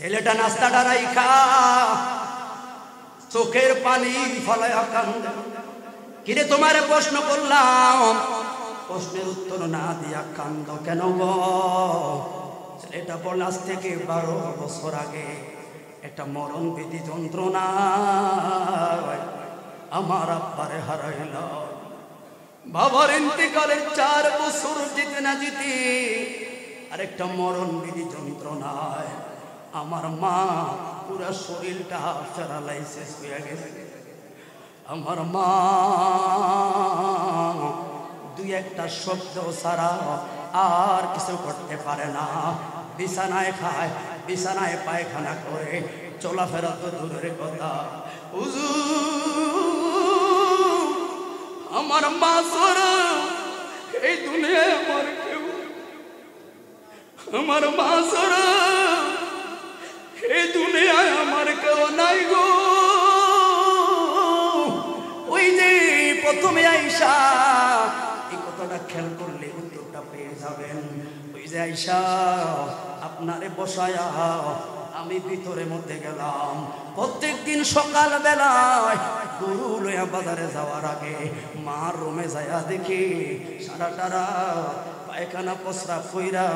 ছেলেটা নাস্তাটা রাইখা চোখের পানি ফলায়া কান্দে। কিরে তোমারে প্রশ্ন করলাম, প্রশ্নের উত্তর না দিয়া কান্দ কেন গো? ছেলেটা বল, আজ থেকে 12 বছর আগে একটা মরণ বিধি যন্ত্রণা আমার আব্বারে হারাইল। বাবার ইন্তেকালের 4 বছর যেতে না যেতে আরেকটা মরণ বিধি যন্ত্রণায় আমার মা পুরা শরীরটা প্যারালাইসিস হয়ে গেছে। আমার মা 2-1টা শব্দ ছাড়া আর কিছু করতে পারে না। বিছানায় খায়, বিছানায় পায়খানা করে, চলাফেরা তো দূরের কথা। আমার মা ছাড়া এই দুনিয়ায় আমার কেউ, আমার মা ছাড়া এই দুনিয়ায় আমার কেউ নাই গো। ওই যে প্রথমে আইসা এই কথাটা খেয়াল করলে উত্তরটা পেয়ে যাবেন। ওই যে আইসা আপনারে বসায়া আমি ভিতরের মধ্যে গেলাম। প্রত্যেক দিন সকাল বেলায় গরু লইয়া বাজারে যাওয়ার আগে মার রুমে যাইয়া দেখি সারাটা রাত পায়খানা প্রস্রাব কইরা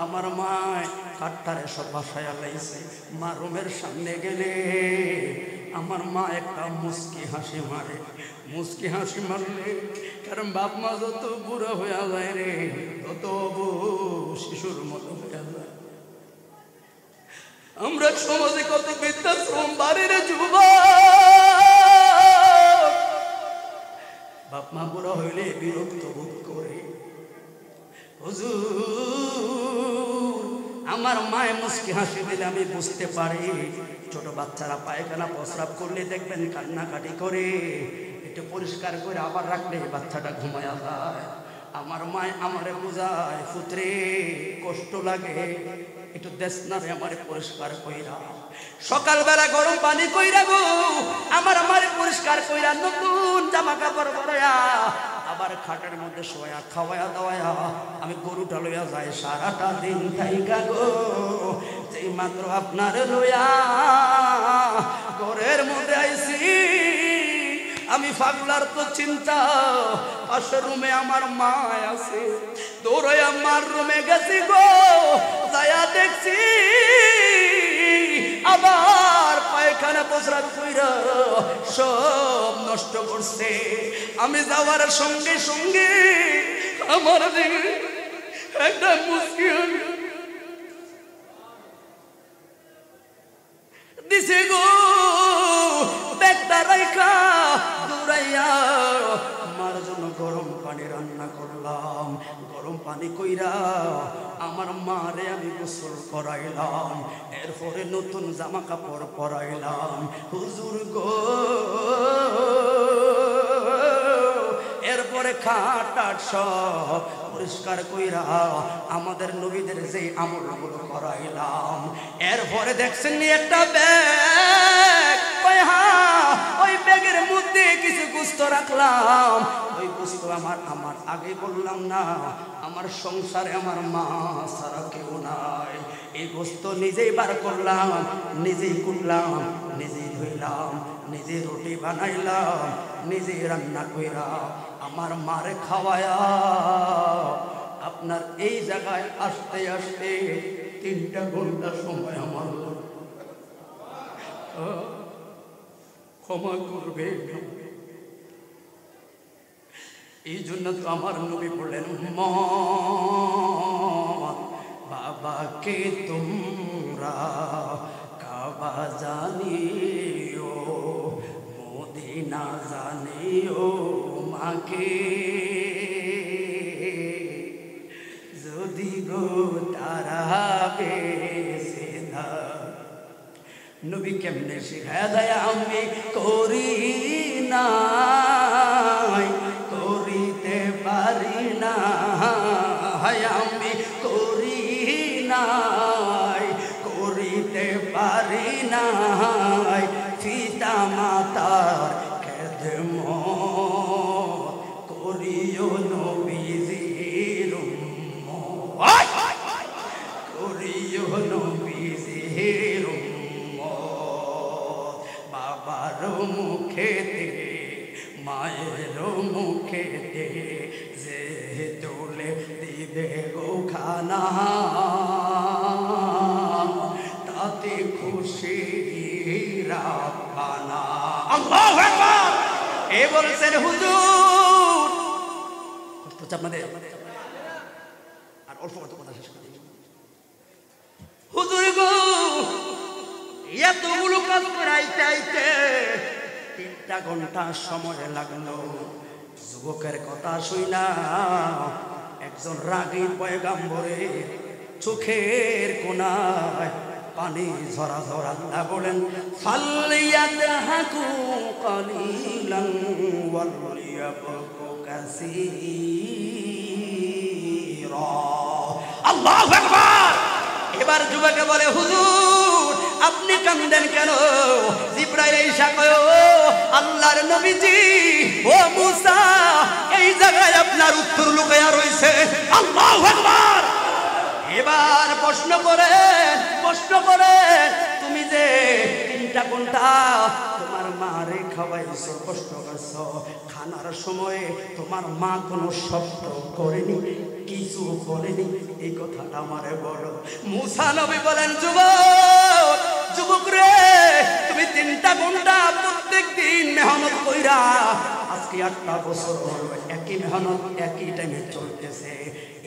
আমার মা কাঠটারে সব বাসায় লাইছে। মা রুমের সামনে গেলে আমার মা একটা মুস্কি হাসি মারে। মুস্কি হাসি মারলে, কারণ বাপ মা যত বুড়ো হয়ে যায় রে তত শিশুর মতো হয়ে যায়। আমরা সমাজে কত বৃদ্ধাশ্রম বাড়ির যুবক, বাপ মা বুড়ো হইলে বিরক্ত বোধ করে। হুজুর, আমার মায়ে মুস্কি হাসি দিলে আমি বুঝতে পারি। ছোট বাচ্চারা পায়খানা প্রস্রাব করলে দেখবেন কান্নাকাটি করে, একটু পরিষ্কার করে আবার রাখলে বাচ্চাটা ঘুমায়া যায়। আমার মায় আমারে বুঝায়, পুত্রে কষ্ট লাগে, একটু দেশ না রে আমারে পরিষ্কার কইরা। সকালবেলা গরম পানি কইরা গো আমার আমারে পরিষ্কার কইরা নতুন জামা কাপড় পরায়া আবার খাটের মধ্যে শোয়া খাওয়ায়া দাওয়ায়া আমি গরুটা লইয়া যাই। সারাটা দিন থাইকা গো যেই মাত্র আপনার লইয়া ঘরের মধ্যে আইছি আমি পাগলার তো চিন্তা। পাশের রুমে আমার মা আছে, দৌড়াই আমার রুমে গেছি গো, যায়া দেখছি আবার পায়খানা প্রস্রাব কইরা সব নষ্ট করছে। আমি যাওয়ার সঙ্গে সঙ্গে আমার দিকে একটা মুস্কি দিছে গো। ব্যাগটা রাইখা দৌড়াইয়া আমার জন্য গরম পানি রান্না করলাম। গরম পানি কইরা আমার মারে আমি গোসল করাইলাম। এরপরে নতুন জামা কাপড় পরাইলাম। হুজুর গো, এরপরে খাট সব পরিষ্কার কইরা আমাদের নবীদের যে আমলগুলো করাইলাম। এরপরে দেখছেন একটা ব্যাগ, ওই ব্যাগের মধ্যে কিছু গোস্ত রাখলাম। ওই গোস্ত আমার আগে বললাম না, আমার সংসারে আমার মা ছাড়া কেউ নাই। এই গোস্ত নিজেই বার করলাম, নিজেই কুটলাম, নিজেই ধুইলাম, নিজে রুটি বানাইলাম, নিজেই রান্না কইরা আমার মারে খাওয়ায়া আপনার এই জায়গায় আসতে আসতে 3টা ঘন্টা সময় আমার ক্ষমা করবে। এই জন্য তো আমার নবী বললেন, বাবাকে তোমরা কাবা জানিও, মদিনা জানিও, মাকে যদি গো তারা বেশি না। নবী কেমনে শিখায়া দেয়, আমি করি নাই, করিতে পারি না, আমি করি নাই, করিতে পারি নাই। পিতা মাতার খেদমত করিও নবীজির উম্মত, করিও নবীজির নবীজির উম্মত। বাবার মুখেতে মায়ের মুখেতে যে তুলে দিবে গো খানা, তাতে খুশি রাব্বানা। আল্লাহু আকবার। এ বলছেন হুজুর, কষ্ট হচ্ছে আপনাদের? আর অল্প কত কথা শেষ করে দিই। হুজুর গো, এতগুলো কাজ করাইতে আইতে 3টা ঘন্টা সময় লাগলো। যুবকের কথা শুইনা একজন রাগী পয়গাম্বরে চোখের কোনায় পানি ঝরা ঝরা। আল্লাহ বলেন ফালিয়াদহাকু কালিলান ওয়ালিয়াবকু কাসীরা। আল্লাহু আকবার। এবার যুবকে বলে হুজুর আপনি কান্দেন কেন? জিবরাইল এসে কয় আল্লাহর নবীজি ও মুসা এই জায়গায় আপনার উত্তর লুকায়া রয়েছে। আল্লাহু আকবার। এবার প্রশ্ন করে তুমি যে 3টা ঘন্টা তোমার মারে খাওয়াইছো, কষ্ট করছো, খানার সময়ে তোমার মা কোনো শব্দ করেনি, কিছু বলেনি, এই কথাটা আমারে বলো। মুসা নবী বলেন যুবক রে, তুমি 3টা ঘন্টা প্রত্যেক দিন মেহনত কইরা আজকে 8টা বছর হলো একই মেহনত একই টাইমে চলতেছে।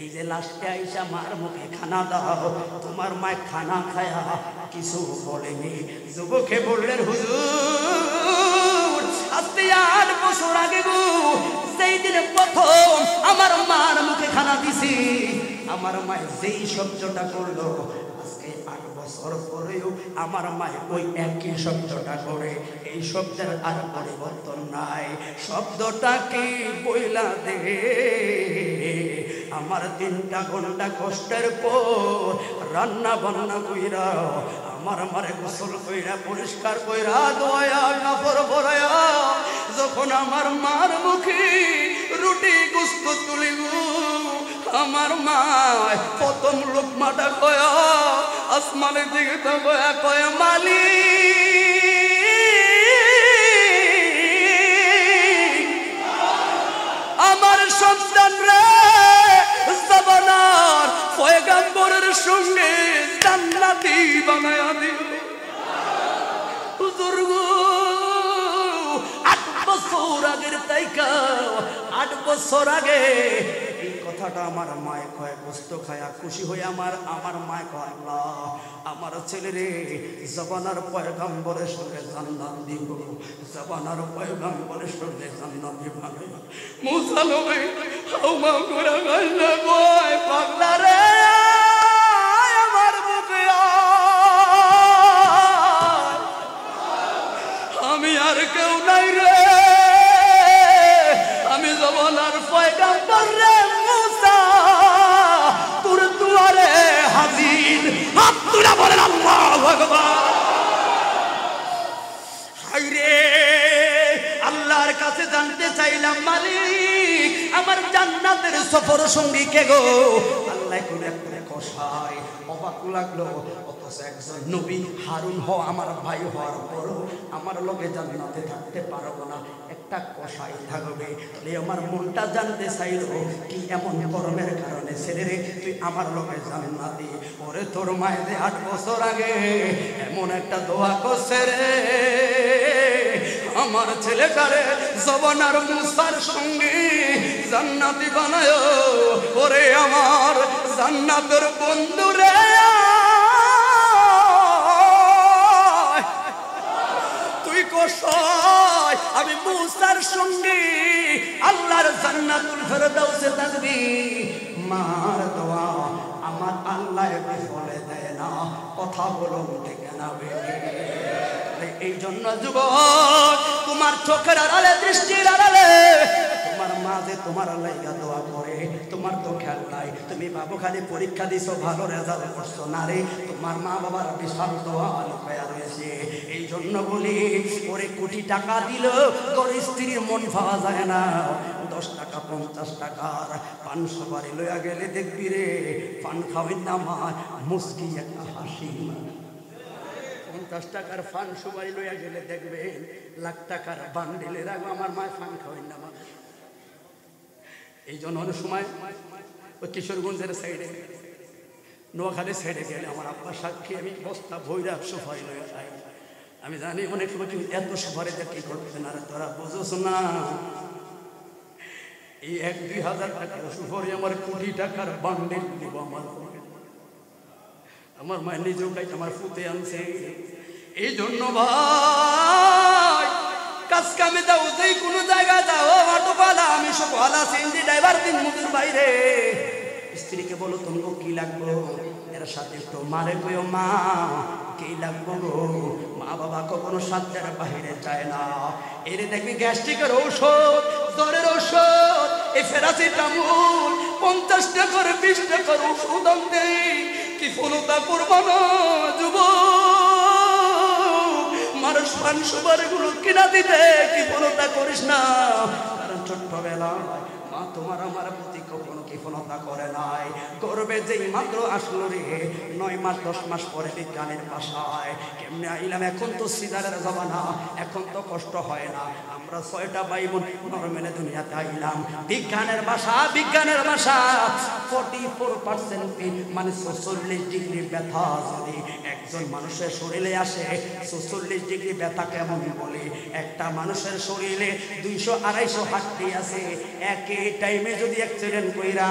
এই যে লাস্টে আইসা মার মুখে খানা দাও, তোমার মা খানা খায়া কিছু বলেনি। যুবকে বললেন হুজুর আজকে 8 বছর আগে গো সেই দিনে প্রথম আমার মার মুখে খানা দিছি, আমার মা যেই শব্দটা করলো আজকে 8 বছর পরেও আমার মা ওই একই শব্দটা করে। এই শব্দের আর পরিবর্তন নাই। শব্দটা কি বইলা দে আমার 3টা ঘন্টা কষ্টের পর রান্না বান্না কইরা আমার মারে গোসল কইরা পরিষ্কার কইরা দোয়া কাপড় পরায়া যখন আমার মার মুখে রুটি গোস্ত তুলিব, আমার মা প্রথম লোকমাটা কয় আসমানের দিকে তো কয় মালিক আমার সন্তান রে জাবানার পয়গাম্বরের সঙ্গে জান্নাতি বানায়া দিল। হুজুর গো 8 বছর আগের তাইকা 8 বছর আগে এই কথাটা আমার মায় কয়, গোস্ত খায়া খুশি হয়ে আমার মায় কয় আল্লাহ আমার ছেলেরে জাবানার পয়গাম্বরের সঙ্গে জান্নাত দিব, জাবানার পয়গাম্বরের সঙ্গে জান্নাত দিব। মুসা নবী হাউমা করে গাইলা কয় পাগলা রে আমার বুকে আমি আর কেউ নাই রে, আমি জাবানার পয়গাম্বর রে মুসা তোর দুয়ারে হাজির। হাত তুলে বলেন আল্লাহু আকবার। হায়রে আল্লাহর কাছে জানতে চাইলাম মালিক আমার জান্নাতের সফর সঙ্গী কে গো? আল্লাহ কোন একটা কষায় অবাক লাগলো। অথচ একজন নবী হারুন আমার ভাই হওয়ার পরও আমার লগে জান্নাতে থাকতে পারবো না, একটা কষাই থাকবে। তাহলে আমার মনটা জানতে চাইল কি এমন কর্মের কারণে ছেলেরে তুই আমার লগে জান্নাতি? ওরে তোর মায়ের 8 বছর আগে এমন একটা দোয়া করছে রে আমার ছেলেটারে জাবানার মুসার সঙ্গে জান্নাতি বানায়। ওরে আমার জান্নাতের বন্ধু রে তুই কষায় আমি মুসার সঙ্গে আল্লাহর জান্নাতুল ফেরদাউসে থাকবি। মার দোয়া আমার আল্লাহ বিফলে দেয় না, কথা বলুন ঠিক না বেশি। এই জন্য যুবক তোমার চোখের আড়ালে দৃষ্টির আড়ালে তোমার মা যে তোমার লাইগা দোয়া করে তোমার তো খেয়াল নাই। তুমি বাবু খালি পরীক্ষা দিছো ভালো রেজাল্ট করছো না রে, তোমার মা বাবার বিশাল দোয়া লুকায়া রয়েছে। এই জন্য বলি ওরে কোটি টাকা দিল তোর স্ত্রীর মন পাওয়া যায় না। 10 টাকা 50 টাকার পান সুপারি লইয়া গেলে দেখবি রে পান খাওয়াই না মা মুস্কি একটা হাসি। 50 টাকার ফান সুপারি লইয়া গেলে দেখবেন লাখ টাকার বান্ডিলে রাখবো। আমার মায় ফান খাওয়াই না। এই জন্য অনেক সময় ওই কিশোরগঞ্জের সাইডে নোয়াখালীর সাইডে গেলে আমার আব্বা সাক্ষী আমি বস্তা ভৈরা সুপারি লইয়া খাই। আমি জানি অনেক সময় কিন্তু এত সুপারি দিয়ে কি করবে না, তোরা বুঝোস না। এই 1-2 হাজার টাকার সুপারি আমার কোটি টাকার বান্ডিল দিব। আমার মায়ের নিজেও খাইতে আমার ফুতে আনছে। এই জন্য ভাই কাজ কামে যাও, যেই কোনো জায়গায় যাও, অটোওয়ালা আমি সব ওয়ালা সিএনজি ড্রাইভার দিন মুখের বাইরে স্ত্রীকে বলো তোমাকে কি লাগবো, এর সাথে একটু মারে কইও মা কি লাগবো গো। মা বাবা কখনো সাধ্যের বাহিরে যায় না। এরে দেখবি গ্যাস্ট্রিকের ঔষধ, জ্বরের ঔষধ, এই প্যারাসিটামল 50 টাকার 20 টাকার ওষুধ আনতে কি ফোনতা করবো না যুবক। মানুষ পান সুপারি গুলো কিনা দিতে কি ফোনতা করিস না, কারণ ছোট্টবেলা মা তোমার আমার প্রতি কখনো কৃপণতা করে নাই। করবে যেই মাত্র আসলো রে 9 মাস 10 মাস পরে বিজ্ঞানের ভাষায় কেমনে আইলাম। এখন তো সিজারের জমানা, এখন তো কষ্ট হয় না। আমরা 6টা ভাই বোন নরমেলে দুনিয়াতে আইলাম। বিজ্ঞানের ভাষা 44% মানে 46 ডিগ্রি ব্যথা যদি একজন মানুষের শরীরে আসে, 46 ডিগ্রি ব্যথা কেমন বলে। একটা মানুষের শরীরে 200-250 হাড্ডি আছে। একই টাইমে যদি অ্যাক্সিডেন্ট কইরা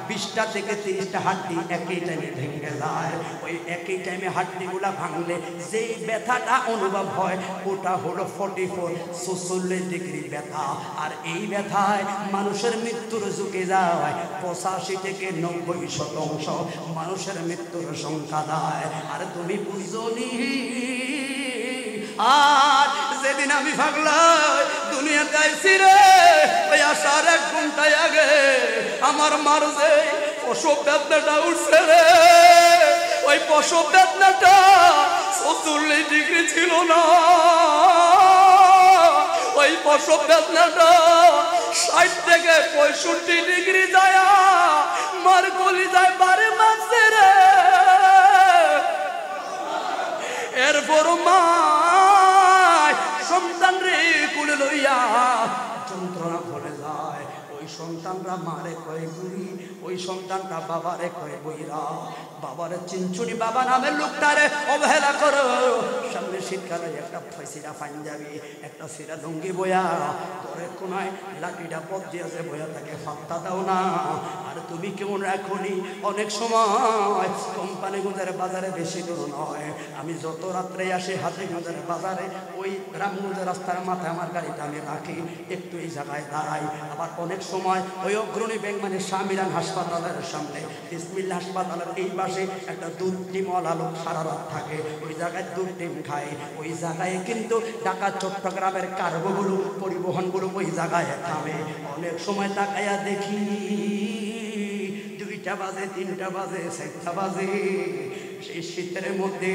20টা থেকে 30টা হাড্ডি একই টাইমে ভেঙে যায়। ওই একই টাইমে হাড্ডিগুলা ভাঙলে যেই ব্যথাটা অনুভব হয় ওটা হলো 44 ডিগ্রি ব্যথা। আর এই ব্যথায় মানুষের মৃত্যুর ঝুঁকে যায় 85 থেকে 90% মানুষের মৃত্যুর সংখ্যা দেয়। আর তুমি বুঝনি আর যেদিন আমি ভাবলাম দুনিয়াতে আইছি রে, ওই আসার 1 ঘন্টা আগে আমার মার যে প্রসব বেদনাটা উঠছে রে, ওই প্রসব বেদনাটা 44 ডিগ্রি ছিল না। ওই প্রসব বেদনাটা 60 থেকে 65 ডিগ্রি যায় মার গলি যায় বারে মাসে রে। এরপর মা সন্তান রে কুলে লইয়া যন্ত্রণা করে যায়। ওই সন্তানরা মারে কয় গুড়ি, ওই সন্তানটা বাবারে কয় বইরা। বাবারে চিনচুনি বাবা নামের লোকটারে অবহেলা করো। সামনে শীতকালে একটা সিরা পাঞ্জাবি একটা সিরা লুঙ্গি বয়া তোরে কোনায় লাঠিটা পথ দিয়েছে বয়া তাকে ফাত্তা দাও না। আর তুমি কেমন এখনই অনেক সময় কোম্পানিগঞ্জের বাজারে বেশি দূর নয়, আমি যত রাত্রে আসি হাজিগঞ্জের বাজারে ওই রামগঞ্জের রাস্তার মাথায় আমার গাড়িটা আমি রাখি, একটু এই জায়গায় দাঁড়াই। আবার অনেক সময় ওই অগ্রণী ব্যাংক মানে শামিরান হাসপাতালের সামনে বিসমিল্লাহ হাসপাতালের এই পাশে একটা দুধ ডিমওয়ালা লোক সারা রাত থাকে, ওই জায়গায় দুধ ডিম খায়। ওই জায়গায় কিন্তু ঢাকা চট্টগ্রামের কার্গোগুলো পরিবহনগুলো ওই জায়গায় থামে। অনেক সময় তাকাইয়া দেখি 2টা বাজে 3টা বাজে 4টা বাজে, সেই শীতের মধ্যে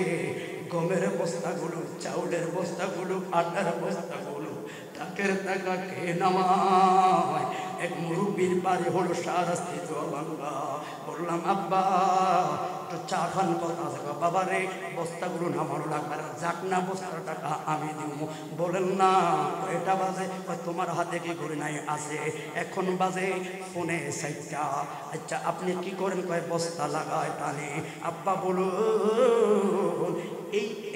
গমের বস্তাগুলো, চাউলের বস্তাগুলো, আটার বস্তাগুলো টাকের টাকা খেয়ে নামায়। এক মুরব্বীর বাড়ি হলো শাহরাস্তি জোয়াবাংলা। বললাম আব্বা একটু চা খান, কথা আছে। বাবা রে বস্তাগুলো নামানো লাগবে, যাক না বস্তার টাকা আমি দিব। বলেন না এটা বাজে, তোমার হাতে কি করে নাই আছে, এখন বাজে ফোনে 4টা। আচ্ছা আপনি কি করেন? কয় বস্তা লাগায় টানে। আব্বা বলুন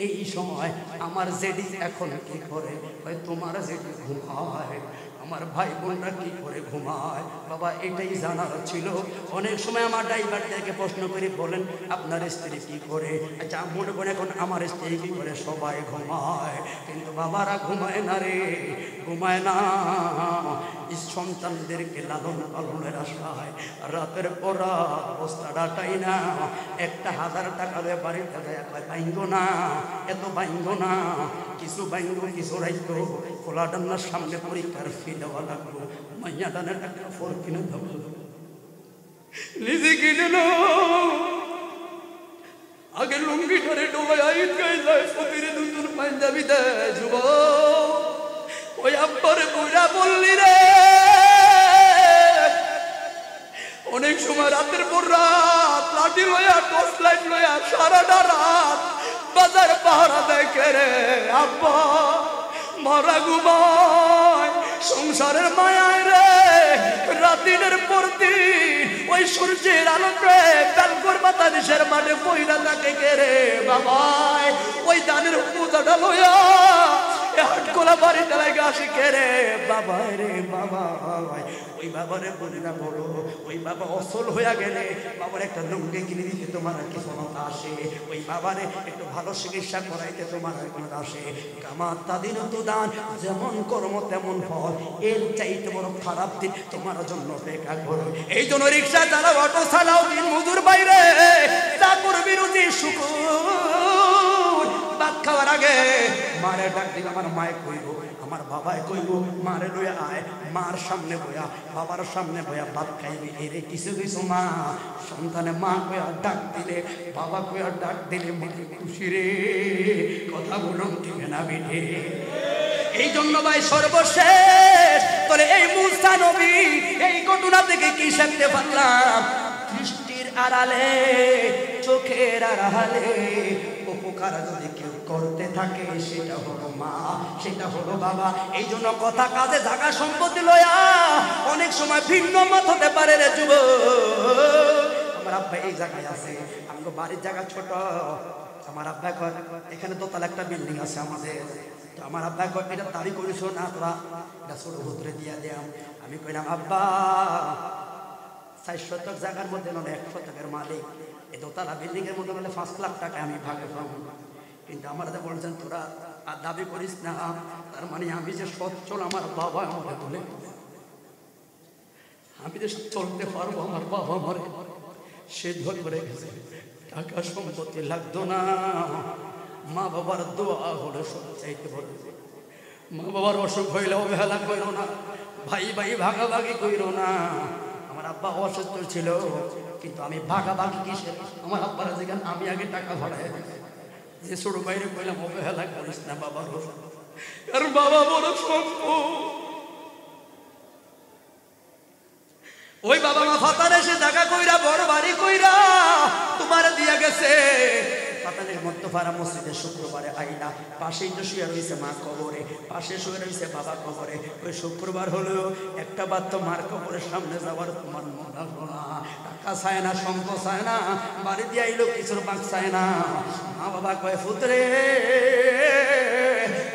এই সময় আমার জেডি এখন কি করে? কয় তোমার জেডি ঘুমায়, আমার ভাই বোনরা কি করে ঘুমায়। বাবা এটাই জানার ছিল। অনেক সময় আমার ড্রাইভার থেকে প্রশ্ন করি বলেন আপনার স্ত্রী কি করে? আচ্ছা মনে করেন এখন আমার স্ত্রী কি করে? সবাই ঘুমায়, কিন্তু বাবারা ঘুমায় না রে, ঘুমায় না। সন্তানদেরকে লালন পালনের আশায় রাতের পর রাত বস্তা ডাটাই না। 1000 টাকা দিয়ে বাড়িতে যায়, বাইঙ্গ না, এত বাইঙ্গ না, কিছু বাইঙ্গ কিছু রাইতো। খোলা ডান্নার সামনে পরীক্ষার ফি দেওয়া লাগলো, মাইয়া ডানের একটা ফোর কিনে দেবো, নিজে কিনে না। আগে লুঙ্গি ধরে ডোবায় আইত গাই যায়, ফকিরে নতুন পাঞ্জাবি দেয় যুবক। ওই আব্বারে বুড়া বললি রে, অনেক সময় রাতের পর রাত লাঠি লয়া টর্চ লাইট লয়া সারাটা রাত বাজার পাহারা দেয়। রে আব্বা মরা ঘুমায় সংসারের মায়ায় রে রাতের পর দিন ওই সূর্যের আলোতে বেলকুর বাতাসের মাঠে বইলা থাকে কে রে বাবাই ওই দানের পূজাটা লইয়া হাটকোলা বাড়ি তালায় গাছি কে রে বাবাই রে বাবা ওই বাবারে বলি না বলো ওই বাবা অসল হইয়া গেলে বাবার একটা লুঙ্গি কিনে দিতে তোমার আর কিছু মাথা আসে ওই বাবারে একটু ভালো চিকিৎসা করাইতে তোমার আর কোনো আসে কামাত তাদিন তো দান যেমন কর্ম তেমন ফল এর চাইতে বড় খারাপ দিন তোমার জন্য অপেক্ষা করো এই জন্য রিক্সা চালাও অটো চালাও দিন মজুর বাইরে চাকর বিরোধী শুকুর ভাত খাওয়ার আগে মারে ডাক দিল আমার মায়ে কইব আমার বাবায় কইব মারে লইয়া আয় মার সামনে বয়া বাবার সামনে বয়া ভাত খাইবি এরে কিছু কিছু মা সন্তানে মা কইয়া ডাক দিলে বাবা কইয়া ডাক দিলে মনে খুশি রে কথা বলুন দিবে না বিঠে এই জন্য ভাই সর্বশেষ তোরে এই মুসা নবী এই ঘটনা থেকে কি শিখতে পারলাম দৃষ্টির আড়ালে চোখের আড়ালে উপকার যদি কেউ করতে থাকে সেটা হলো মা সেটা হলো বাবা এই জন্য কথা কাজে জায়গা সম্পত্তি লয়া অনেক সময় ভিন্ন মত হতে পারে রে যুব আমার আব্বা এই জায়গায় আছে আমাকে বাড়ির জায়গা ছোট আমার আব্বা এখানে দোতলা একটা বিল্ডিং আছে আমাদের তো আমার আব্বা এটা তারি করিস না তোরা এটা ছোট ভুতরে দিয়া দিয়াম আমি কইলাম আব্বা 4 শতক জায়গার মধ্যে নয় 1 শতকের মালিক এই দোতলা বিল্ডিং এর মধ্যে হলে 5 লাখ টাকা আমি ভাগে পাবো কিন্তু আমার বলছেন তোরা আর দাবি করিস না তার মানে আমি যে সচ্ছল আমার বাবা আমাকে বলে আমি যে চলতে পারবো আমার বাবা মরে সে ধরে গেছে টাকা সম্পত্তি লাগতো না মা বাবার দোয়া হলে সব চাইতে পারবে মা বাবার অসুখ হইলে অবহেলা করো না ভাই ভাই ভাগাভাগি করো না আমার আব্বা অসুস্থ ছিল কিন্তু আমি ভাগাভাগি কিসের আমার আব্বার যেখানে আমি আগে টাকা ভাড়াই যে ছোট বাইরে কইলাম অবহেলা করিস না বাবার আর বাবা বড় সম্পদ ওই বাবা মা ফাতার এসে জায়গা কইরা বড় বাড়ি কইরা তোমার দিয়া গেছে ফাতানের মধ্যপাড়া মসজিদে শুক্রবারে আইলা পাশেই তো শুয়ে রয়েছে মা কবরে পাশে শুয়ে রয়েছে বাবা কবরে ওই শুক্রবার হলেও একটা বার তো মার কবরের সামনে যাওয়ার তোমার মন হলো না টাকা চায় না সম্পদ চায় না বাড়ি দিয়ে আইলো কিছুর বাক চায় না মা বাবা কয় ফুতরে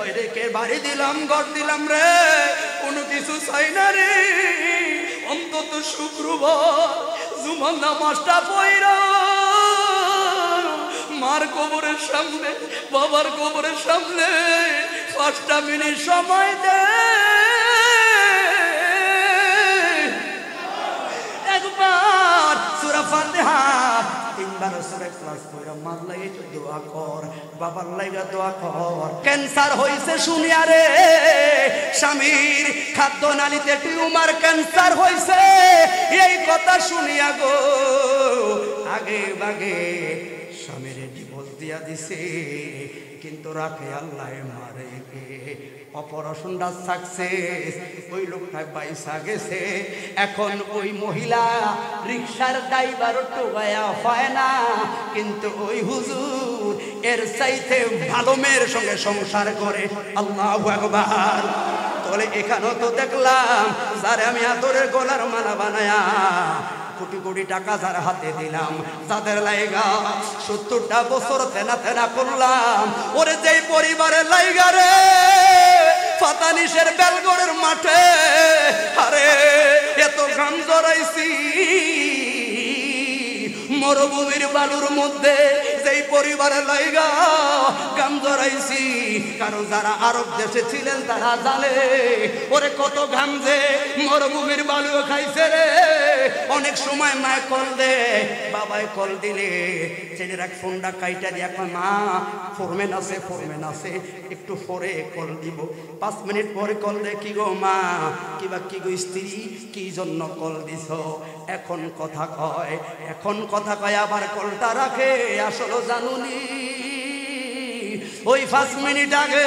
ওই রেখে বাড়ি দিলাম ঘর দিলাম রে কোনো কিছু চাই না রে অন্তত শুক্রবার জুমার নামাজটা পড়া মার কবরের সামনে বাবার কবরের সামনে 5টা মিনিট সময় দে একবার সূরা ফাতিহা 3বার সূরা ইখলাস পড়া মার লাগি দোয়া কর বাবার লাগি দোয়া কর ক্যান্সার হইছে শুনিয়া রে স্বামীর খাদ্য নালীতে টিউমার ক্যান্সার হইছে এই কথা শুনিয়া গো আগে বাগে স্বামীর ডিভোর্স দিয়া দিছে কিন্তু রাখে আল্লাহ মারে কে অপারেশনটা সাকসেস ওই লোকটা বাইসা গেছে এখন ওই মহিলা রিকশার ড্রাইভার টোগায়া হয় না কিন্তু ওই হুজুর এর চাইতে ভালো মেয়ের সঙ্গে সংসার করে আল্লাহু আকবার তাহলে এখানেও তো দেখলাম যারে আমি আদরের গলার মালা বানায়া কোটি কোটি টাকা যার হাতে দিলাম যাদের লাইগা 70টা বছর থেনা থেনা করলাম ওরে যেই পরিবারের লাইগা রে ফাতানিশের বেলগড়ের মাঠে আরে এত ঘাম জড়াইছি মরুভূমির বালুর মধ্যে যেই পরিবারের লাইগা ঘাম জড়াইছি কারণ যারা আরব দেশে ছিলেন তারা জানে ওরে কত ঘাম যে মরুভূমির বালু খাইছে রে অনেক সময় মায় কল দে বাবায় কল দিলে ছেলেরা ফোনটা কাইটা দিয়ে এখন মা ফোরম্যান আছে একটু পরে কল দিব 5 মিনিট পরে কল দে কি গো মা কিবা কি গো স্ত্রী কি জন্য কল দিছ এখন কথা কয় আবার কলটা রাখে আসলে জানুনি ওই 5 মিনিট আগে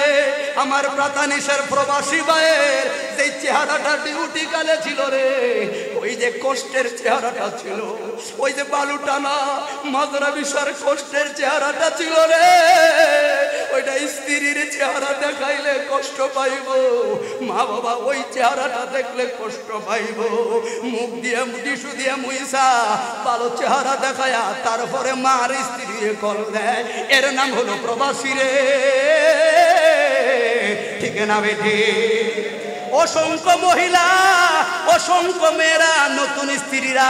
আমার প্রাতানিশের প্রবাসী ভাইয়ের যে চেহারাটা ডিউটি কালে ছিল রে ওই যে কষ্টের চেহারাটা ছিল ওই যে বালু টানা মাজরা বিষয়ের কষ্টের চেহারাটা ছিল রে ওইটা স্ত্রী চেহারা দেখাইলে কষ্ট পাইব, মা বাবা ওই চেহারাটা দেখলে কষ্ট পাইব। মুখ দিয়ে টিস্যু দিয়ে মুইসা ভালো চেহারা দেখায়া তারপরে মার স্ত্রী কল দেয়, এর নাম হলো প্রবাসী রে, ঠিক না বেটি? অসংখ্য মহিলা, অসংখ্য মেয়েরা, নতুন স্ত্রীরা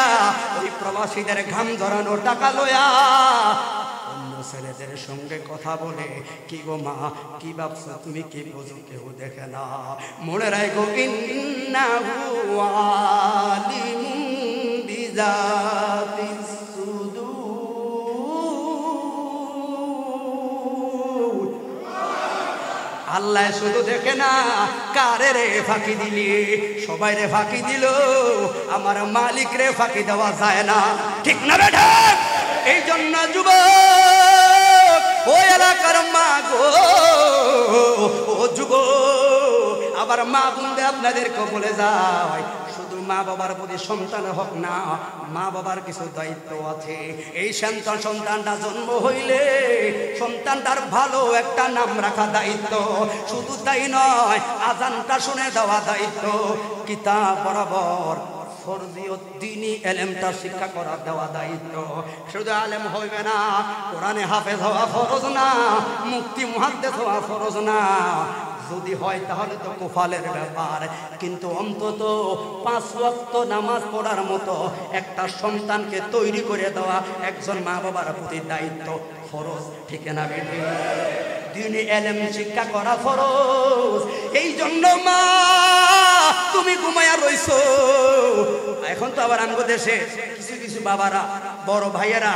ওই প্রবাসীদের ঘাম ধরানো টাকা লয়া অন্য ছেলেদের সঙ্গে কথা বলে, কি গো মা কি ভাবছো তুমি, কি বোঝো কেউ দেখে না। মনে রাখো ইন্নাহু আলিমুন বিযাতিস সুদূর। আল্লাহ শুধু দেখে না কারে রে ফাঁকি দিলি, সবাই রে ফাঁকি দিল, আমার মালিক রে ফাঁকি দেওয়া যায় না, ঠিক না বেটা? এই জন্য যুবক, ও এলাকার মা গো, ও যুবক, আবার মা বোনদের আপনাদেরকে বলে যায়, শুধু মা বাবার প্রতি সন্তান হোক না, মা বাবার কিছু দায়িত্ব আছে। এই সন্তানটা জন্ম হইলে সন্তানটার ভালো একটা নাম রাখা দায়িত্ব, শুধু তাই নয় আজানটা শুনে দেওয়া দায়িত্ব, কিতাব বরাবর ফরজিয়ত দ্বীনি ইলমটা শিক্ষা করা দেওয়া দায়িত্ব। শুধু আলেম হইবে না, কোরআনে হাফেজ হওয়া ফরজ না, মুফতি মুহাদ্দিস হওয়া ফরজ না, যদি হয় তাহলে তো কুফালের ব্যাপার, কিন্তু অন্তত 5 ওয়াক্ত নামাজ পড়ার মতো একটা সন্তানকে তৈরি করে দেওয়া একজন মা বাবার প্রতি দায়িত্ব, ফরজ, ঠিক না বেটি? দ্বীনি ইলম শিক্ষা করা ফরজ। এই জন্য মা তুমি ঘুমায়া রইছো। এখন তো আবার আমগো দেশে কিছু কিছু বাবারা, বড় ভাইয়েরা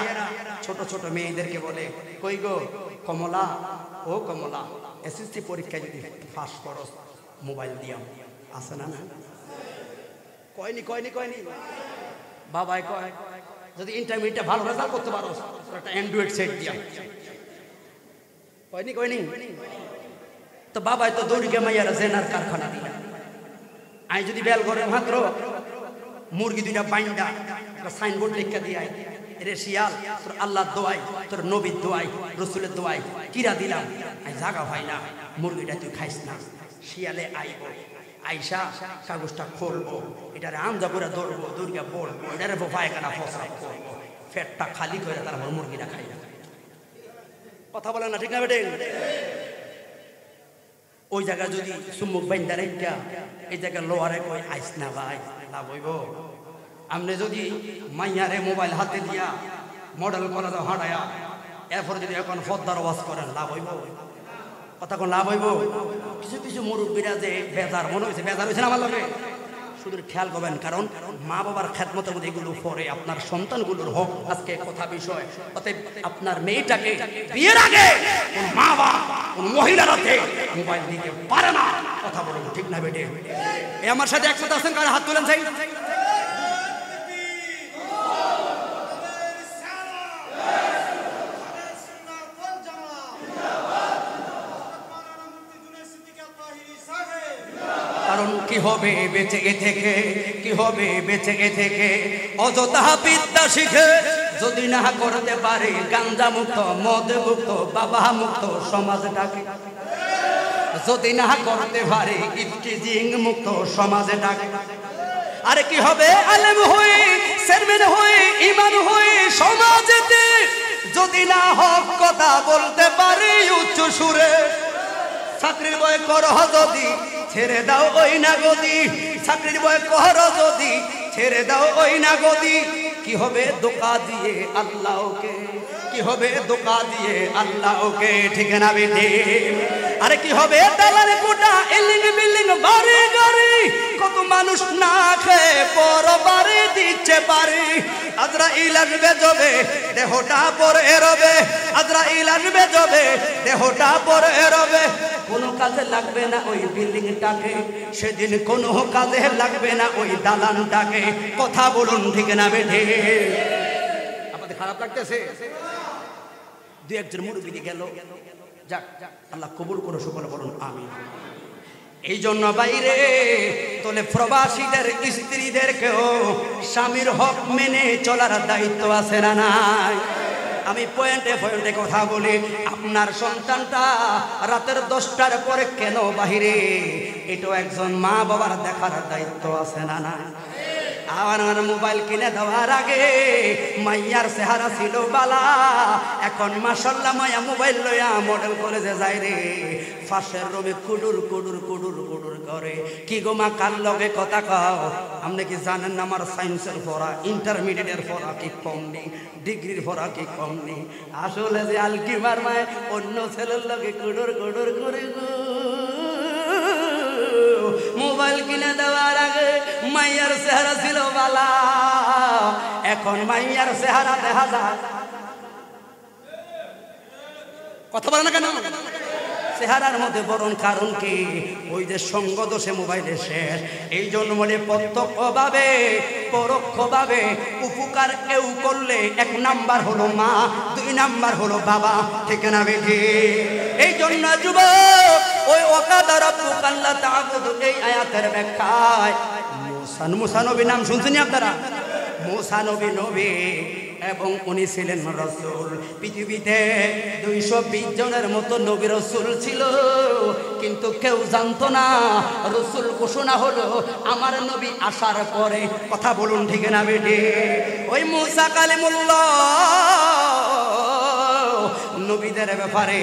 ছোট ছোট মেয়েদেরকে বলে, কই গো কমলা, ও কমলা, এসএসসি পরীক্ষায় যদি পাস করো মোবাইল দিয়াম, আছে না? কয়নি কয়নি কয়নি বাবাই কয়, যদি ইন্টারমিডিয়েটে ভালো রেজাল্ট করতে পারো একটা অ্যান্ড্রয়েড সেট দিয়াম, কয়নি কয়নি? তো বাবাই তো দৌড়িকে মাইয়ারা জেনার কারখানা দিলাম। আমি যদি বেল ঘরের মাত্র মুরগি দুইটা বাইন্ডা সাইনবোর্ড লিখে দিয়াই, রে শিয়াল তোর আল্লাহর দোয়াই, তোর নবীর দোয়াই, রসুলের দোয়াই কিরা দিলাম, আমি জাগা ভাই না, মুরগিটা তুই খাইস না। শিয়ালে আইব, আইসা কাগজটা খুলবো, এটারে আমজা করে দৌড়বো, দৌড়িয়া পড়বো, এটারে পায়খানা ফসরা করবো, ফেটটা খালি করে তারপর মুরগিটা খাই। কথা বলে না, ঠিক না বেটে? ওই জায়গায় যদি সুমুখ বাইন্দা রেখা এই জায়গায় লোয়ারে কই আইস না ভাই, লাভ হইব? আপনি যদি মাইয়ারে মোবাইল হাতে দিয়া মডেল করা হাঁটায়া এরপরে যদি এখন ফদ্দার ওয়াজ করেন, লাভ হইব? কথা কোন লাভ হইব? কিছু কিছু মুরব্বীরা যে বেজার মনে হয়েছে, বেজার হয়েছে না আমার লাগে, শুধু খেয়াল করবেন, কারণ মা বাবার খেদমতের মধ্যে এগুলো পরে আপনার সন্তানগুলোর হোক আজকে কথা বিষয়। অতএব আপনার মেয়েটাকে বিয়ের আগে কোন মা বাবা কোন মহিলারাতে মোবাইল দিতে পারে না, কথা বলুন, ঠিক না বেটে? এই আমার সাথে একসাথে আছেন, কার হাত তুলেন? চাই কারণ কি হবে বেঁচে থেকে, কি হবে বেঁচে থেকে অযথা বিদ্যা শিখে যদি না করতে পারে গাঞ্জা মুক্ত, মদ মুক্ত, বাবা মুক্ত সমাজটাকে, যদি না করতে পারে ইফটিজিং মুক্ত সমাজটাকে। আরে কি হবে আলেম হয়ে, চেয়ারম্যান হয়ে, ইমাম হয়ে সমাজেতে যদি না হক কথা বলতে পারে উচ্চ সুরে। চাকরির বয় করহ যদি ছেড়ে দাও ওই না গদি, চাকরির বয় কর যদি ছেড়ে দাও ওই না গদি। কি হবে ধোঁকা দিয়ে আল্লাহকে, কি হবে ধোঁকা দিয়ে আল্লাহকে, ঠিক না বেটে? আরে কি হবে দালাল কোটা এলিং বিল্ডিং বাড়ি গাড়ি, কত মানুষ না খেয়ে পর বাড়ি দিচ্ছে পারি। আজরাইল আসবে যবে দেহটা পরে রবে, আজরাইল আসবে যবে দেহটা পরে রবে। কোনো কাজে লাগবে না ওই বিল্ডিংটাকে, সেদিন কোনো কাজে লাগবে না ওই দালানটাকে। কথা বলুন, ঠিক না বেঠে? আপনাদের খারাপ লাগতেছে? দুই একজন মুরব্বি গেল, যাক আল্লাহ কবুল করো, সকলে বলুন আমিন। এই জন্য বাইরে তোলে প্রবাসীদের স্ত্রীদেরকেও স্বামীর হক মেনে চলার দায়িত্ব আছে না নাই? আমি পয়েন্টে পয়েন্টে কথা বলি। আপনার সন্তানটা রাতের 10টার পরে কেন বাহিরে, এটাও একজন মা বাবার দেখার দায়িত্ব আছে না না? আমার মোবাইল কিনে দেওয়ার আগে মাইয়ার চেহারা ছিল বালা, এখন মাশাআল্লাহ মাইয়া মোবাইল লইয়া মডেল করে যে যায় রে, পাশের রুমে কুডুর কুডুর কুডুর কুডুর করে। কি গো মা কার লগে কথা কও? আপনি কি জানেন না আমার সায়েন্সের পড়া, ইন্টারমিডিয়েটের পড়া কি কম নেই, ডিগ্রির পড়া কি কম নেই? আসলে যে আলকিমার মায় অন্য ছেলের লগে কুডুর কুডুর করে গো। মোবাইল কিনে দেওয়ার আগে মাইয়ার চেহারা ছিল বালা, এখন মাইয়ার চেহারা দেখা যায়। কথা বলে না কেন? চেহারার মধ্যে বরং কারণ কি? ওই যে সঙ্গ দোষে মোবাইলে শেষ। এই জন্য বলে প্রত্যক্ষভাবে পরোক্ষভাবে উপকার কেউ করলে 1 নাম্বার হলো মা, 2 নাম্বার হলো বাবা, ঠিক না বেঠি? এই জন্য যুবক ওই ওয়াকাদা রাব্বুকা আল্লা তা'বুদু এই আয়াতের ব্যাখ্যায় মুসা নবী নাম শুনছেন আপনারা? মুসা নবী এবং উনি ছিলেন রাসূল। পৃথিবীতে 220 জনের মতো নবী রাসূল ছিল, কিন্তু কেউ জানতো না রাসূল ঘোষণা হলো আমার নবী আসার পরে। কথা বলুন ঠিক না বেটি? ওই মুসা কালিমুল্লাহ নবীদের ব্যাপারে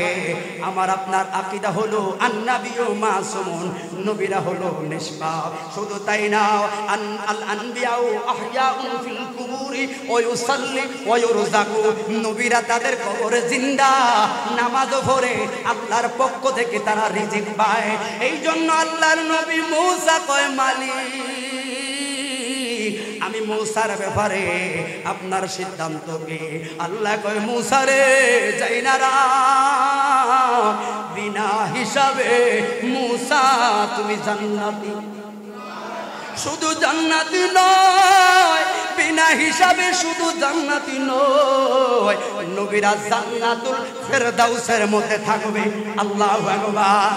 আমার আপনার আকীদা হলো আন-নাবিয়্যু মাসুমুন, নবীরা হলো নিষ্পাপ। শুধু তাই না, আল আনবিয়াউ আহইয়াউন ফিল কুবুরি ওয়া ইউসাল্লি ওয়া ইউরযাকু, নবীরা তাদের কবরে জিন্দা, নামাজও পড়ে, আল্লাহর পক্ষ থেকে তারা রিজিক পায়। এই জন্য আল্লাহর নবী মুসা কয় মালিক আমি মুসার ব্যাপারে আপনার সিদ্ধান্ত কি? আল্লাহ কয় মুসা রে যাই না রা, বিনা হিসাবে মুসা তুমি জান্নাতি। শুধু জান্নাতি নয়, বিনা হিসাবে শুধু জান্নাতি নয়, নবীরা জান্নাতুল ফেরদাউসের মধ্যে থাকবে। আল্লাহু আকবার।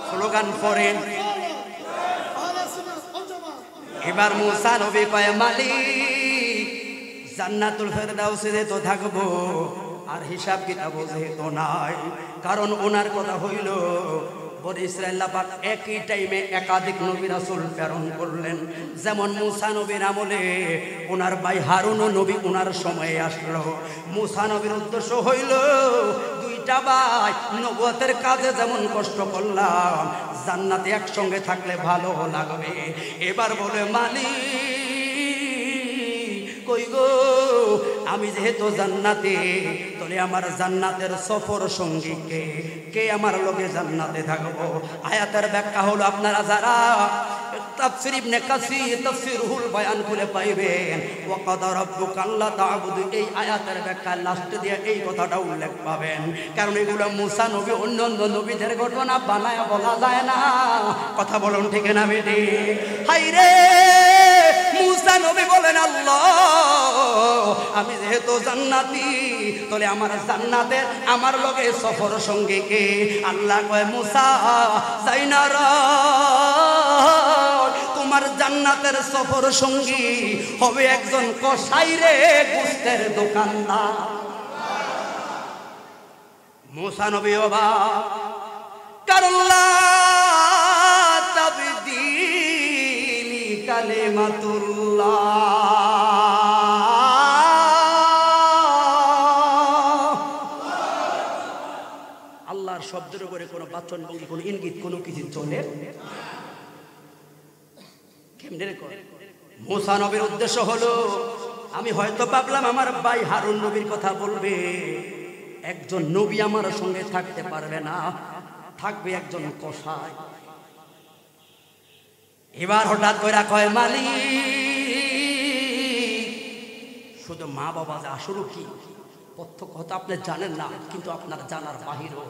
স্লোগান পড়েন। এবার মুসা নবী কয় মালিক জান্নাতুল ফেরদাউসে তো থাকবো, আর হিসাব কিতাব যেহেতু নাই, কারণ ওনার কথা হইল বনি ইসরাইল পাক একই টাইমে একাধিক নবী রাসূল প্রেরণ করলেন। যেমন মুসা নবীর আমলে ওনার ভাই হারুন নবী ওনার সময়ে আসলো। মুসা নবীর উদ্দেশ্য হইল 2টা ভাই নবুয়তের কাজে যেমন কষ্ট করলাম, জান্নাতে একসঙ্গে থাকলে ভালো লাগবে। এবার বলে মালিক কই গো, আমি যেহেতু জান্নাতে, তাহলে আমার জান্নাতের সফর সঙ্গী কে? কে আমার লগে জান্নাতে থাকবো? আয়াতের ব্যাখ্যা হলো আপনারা যারা তাফসীর ইবনে কাসীর তাফসীরুল বয়ান খুলে পাইবেন, ওয়াকাদা রাব্বুকা আল্লা তা'বুদু এই আয়াতের ব্যাখ্যা লাস্ট দিয়ে এই কথাটা উল্লেখ পাবেন। কারণ এগুলো মুসা নবী অন্যান্য নবীদের ঘটনা বানায় বলা যায় না। কথা বলুন ঠিক না বেটি? হাইরে মুসা নবী বলেন আল্লাহ আমি যেহেতু জান্নাতি, তাহলে আমার জান্নাতের আমার লগে সফর সঙ্গী কে? আল্লাহ কয় মুসা যাই না রা, তোমার জান্নাতের সফর সঙ্গী হবে একজন কসাই রে, গোশতের দোকানদার। মুসা নবী অবাক, কারণ লা তাবদীলি কালিমাতুল্লাহ, আল্লাহর শব্দের উপরে কোনো বাচন ভঙ্গি, কোনো ইঙ্গিত, কোনো কিছু চলে কেমনে করে? মুসা নবীর উদ্দেশ্য হলো, আমি হয়তো ভাবলাম আমার ভাই হারুন নবীর কথা বলবে, একজন নবী আমার সঙ্গে থাকতে পারবে না, থাকবে একজন কসাই। এবার হঠাৎ করে কয় মালিক শুধু মা বাবা যে আসলে কি প্রত্যক্ষ কথা আপনি জানেন না, কিন্তু আপনার জানার বাহিরও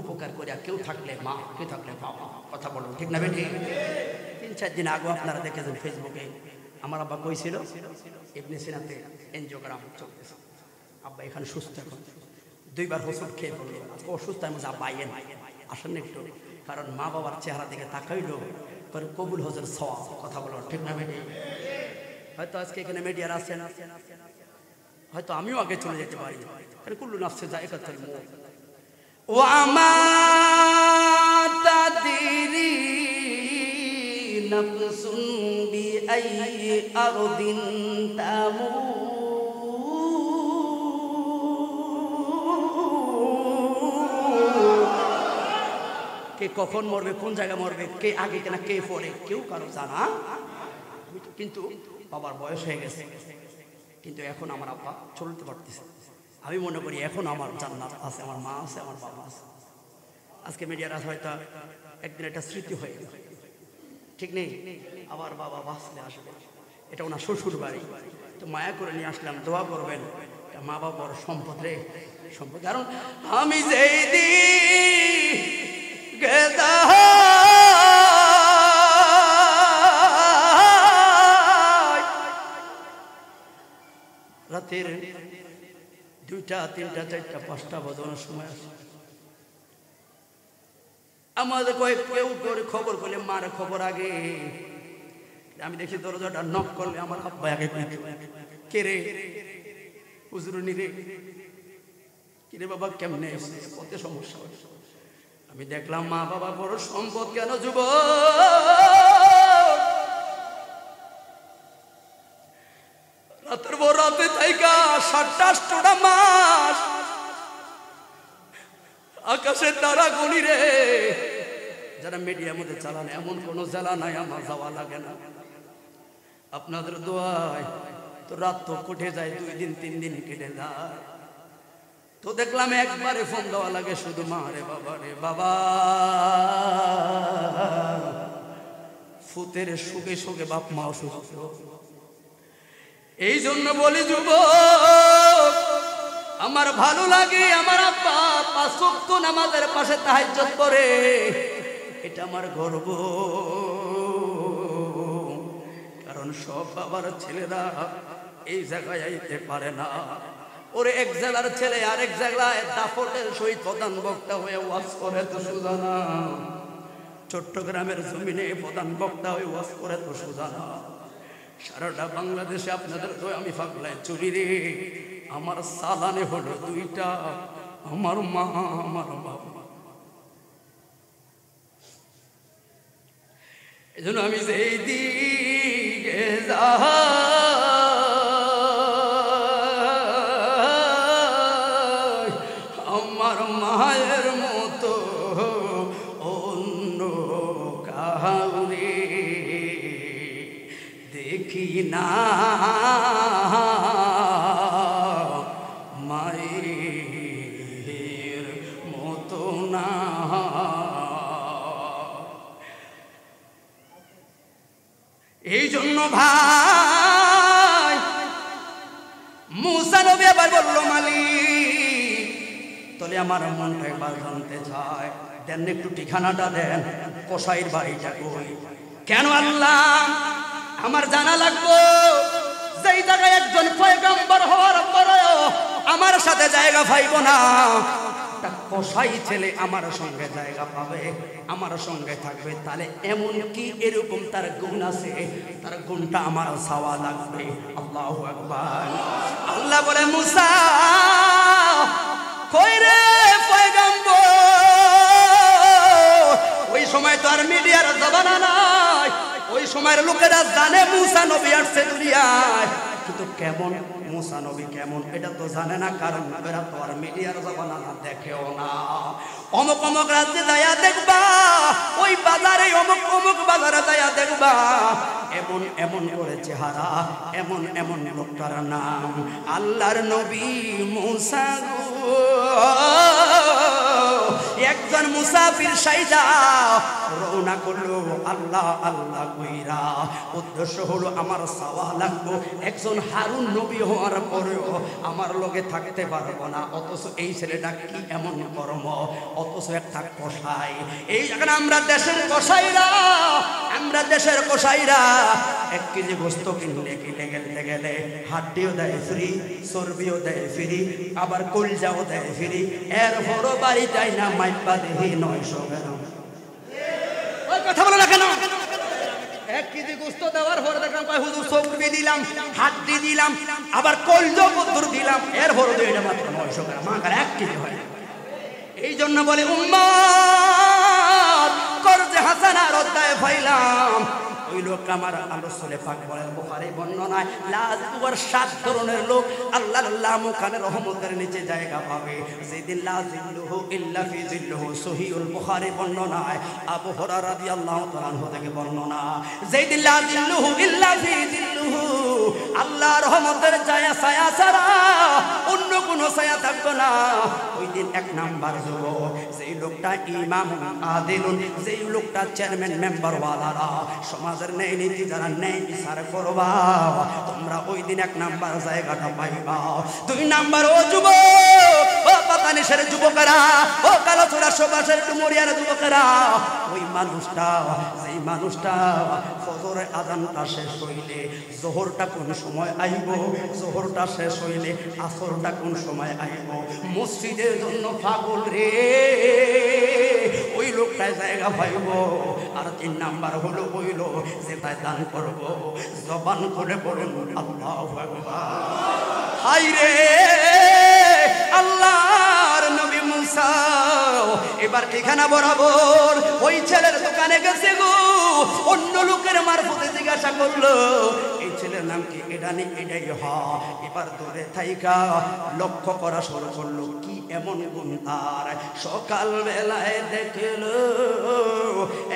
উপকার করিয়া কেউ থাকলে মা, কেউ থাকলে বাবা। কথা বলুন ঠিক না বেটি? 3-4 দিন আগে আপনারা দেখেছেন ফেসবুকে, আমার আব্বা কইছিল ইবনে সিনাতে এনজিওগ্রাম চলতেছে, আব্বা এখানে সুস্থ, এখন 2বার ওষুধ খেয়ে পড়লো, আজকে অসুস্থ। আমি আব্বা আইয়েন আসেন একটু, কারণ মা বাবার চেহারা দিকে তাকাইলো করে কবুল হজের সওয়াব। কথা বলুন ঠিক না বেটি? হয়তো আজকে এখানে মিডিয়ার আছেন, হয়তো আমিও আগে চলে যেতে পারি, কারণ কুল্লু নাফসে যায়কাতুল মউত। ওয়া মা তাদরি নাফসুন বিআইয়ি আরদিন তামুত, কে কখন মরবে, কোন জায়গায় মরবে, কে আগে কেনা কে পরে, কেউ কারো জানা। কিন্তু বাবার বয়স হয়ে গেছে, কিন্তু এখন আমার আব্বা চলতে পারতেছে। আমি মনে করি এখন আমার জান্নাত আছে, আমার মা আছে, আমার বাবা আছে। আজকে মিডিয়ার হয়তো একদিন একটা স্মৃতি হয়ে গেল, ঠিক নেই? আবার বাবা বাঁচলে আসবে, এটা ওনার শ্বশুর বাড়ি, তো মায়া করে নিয়ে আসলাম, দোয়া করবেন। মা বাবার সম্পদ রে, সম্পদ। কারণ আমি যেই দিন গেদা রাতের 2টা 3টা 4টা 5টা বাজানোর সময় আছে, আমাদের কেউ করে খবর করলে মার খবর আগে। আমি দেখি দরজাটা নক করলে আমার আব্বা আগে কে রে, হুজুরনি রে, কিরে বাবা কেমনে, কত সমস্যা। আমি দেখলাম মা বাবা বড় সম্পদ, কেন যুব রাতের বড় রাতে থাইকা 7টা মাস আকাশের তারা গনি রে। যারা মিডিয়ার মধ্যে চালান, এমন কোন জ্বালা নাই আমার যাওয়া লাগে না। আপনাদের দোয়ায় তো রাত তো কেটে যায়, 2 দিন 3 দিন কেটে যায়। তো দেখলাম একবারে ফোন দেওয়া লাগে শুধু মা রে বাবা রে বাবা, ফুতের সুখে সুখে বাপ মা অসুস্থ। এই জন্য বলি যুবক, আমার ভালো লাগে আমার আব্বা 5 ওয়াক্ত নামাজের পাশে তাহাজ্জুদ করে, এটা আমার গর্ব। কারণ সব বাবার ছেলেরা এই জায়গায় আইতে পারে না। ওরে এক জেলার ছেলে আরেক জেলায় দাপটের সহিত প্রধান বক্তা হয়ে ওয়াজ করে তো সোজা না, চট্টগ্রামের জমিনে প্রধান বক্তা হয়ে ওয়াজ করে তো সোজা না। সারাটা বাংলাদেশে আপনাদের তো আমি পাগলায় চুরি রে। আমার সালানে হলো 2টা, আমার মা আমার বাবা। এই জন্য আমি যেই দিকে যাই, আমার মায়ের মতো অন্য কাউরে দেখি না, মায়ের মতো না। এই জন্য ভাই মুসা নবী আবার বলল, মালিক তলে আমার মনটা একবার জানতে চায়, দেন একটু ঠিকানাটা দেন, কসাইর বাড়িটা কই। কেন আল্লাহ, আমার জানা লাগবো যেই জায়গায় একজন পয়গম্বর হওয়ার পরেও আমার সাথে জায়গা পাইব না, কসাই ছেলে আমার সঙ্গে জায়গা পাবে, আমার সঙ্গে থাকবে। তাহলে এমন কি এরকম তার গুণ আছে, তার গুণটা আমার চাওয়া লাগবে। আল্লাহু আকবার। আল্লাহ বলে, মুসা কই রে পয়গম্বর। ওই সময় তো আর মিডিয়ার জমানা নাই, ওই সময়ের লোকেরা জানে মুসা নবী আসছে দুনিয়ায়, কিন্তু কেমন মুসা নবী কেমন এটা তো জানে না, কারণ এরা তো আর মিডিয়ার জমানা না, দেখেও না। অমুক অমুক রাজ্যে যাইয়া দেখবা, ওই বাজারে অমুক অমুক বাজারে যাইয়া দেখবা, এমন এমন করে চেহারা, এমন এমন লোকটার নাম। আল্লাহর নবী মুসা একজন মুসাফির সাইদা রওনা করলো আল্লাহ আল্লাহ কইরা। উদ্দেশ্য হলো আমার চাওয়া লাগবো, একজন হারুন নবী হওয়ার পরেও আমার লগে থাকতে পারবো না, অথচ এই ছেলেটা কি এমন কর্ম, অথচ একটা কসাই। এই জায়গায় আমরা দেশের কসাইরা, আমরা দেশের কসাইরা 1 কেজি গোস্ত কিনলে গেলে গেলে হাড্ডিও দেয় ফ্রি, চর্বিও দেয় ফ্রি, আবার কলজাও দেয় ফ্রি, এরপরও বাড়ি যায় না মাইপা দেহি 900 গ্রাম। ওই কথা বলো না কেন? 1 কেজি গোস্ত দেওয়ার পরে দেখলাম কয় হুজুর চর্বি দিলাম, হাড্ডি দিলাম, আবার কলজা পত্র দিলাম, এরপরে এটা মাত্র 900 গ্রাম। মাগার 1 কেজি হয়। এই জন্য বলে উম্মত করজে হাসানার অধ্যায় পাইলাম। ওই লোক আমার আলোচনা পাক বলেন বুখারী বর্ণনায় লাজ ওর 7 ধরনের লোক আল্লাহর লামুখানে রহমতের নিচে জায়গা পাবে যেদিন লা জিল্লুহু ইল্লা ফি জিল্লুহু। সহিহুল বুখারী বর্ণনায় আবু হুরায়রা রাদিয়াল্লাহু তাআলা আনহু থেকে বর্ণনা, যেদিন লা জিল্লুহু ইল্লা ফি জিল্লুহু, আল্লাহর রহমতের ছায়া ছাড়া অন্য কোনো ছায়া থাকবে না। ওই দিন 1 নাম্বার যুবক যেই লোকটা ইমাম আদিলুন, যেই লোকটা চেয়ারম্যান মেম্বার ওয়ালারা সমাজের ন্যায় নীতি যারা ন্যায় বিচার করবা, তোমরা ওই দিন 1 নাম্বার জায়গাটা পাইবা। 2 নাম্বার ও যুবক, ও পাতানিশের যুবকেরা, ও কালোচুরা সুবাসের ডুমুরিয়ার যুবকেরা, ওই মানুষটা যেই মানুষটা ফজরের আযানটা শেষ হইলে যোহরটা কোন সময় আইব, যোহরটা শেষ হইলে আসরটা কোন সময় আইব, মসজিদের জন্য পাগল রে, ওই লোকটায় জায়গা পাইব। আর 3 নাম্বার হলো ওই লোক যেটায় দান করব জবান করে বলেন আল্লাহু আকবার। হাই রে আল্লাহর নবী মুসা এবার ঠিকানা বরাবর ওই ছেলের দোকানে গেছে গো, অন্য লোকের মারফতে জিজ্ঞাসা করলো এই ছেলের নাম কি, এটা নেই এটাই হ। এবার দূরে থাইকা লক্ষ্য করা শুরু করলো কি এমন গুণ তার। সকাল বেলায় দেখলো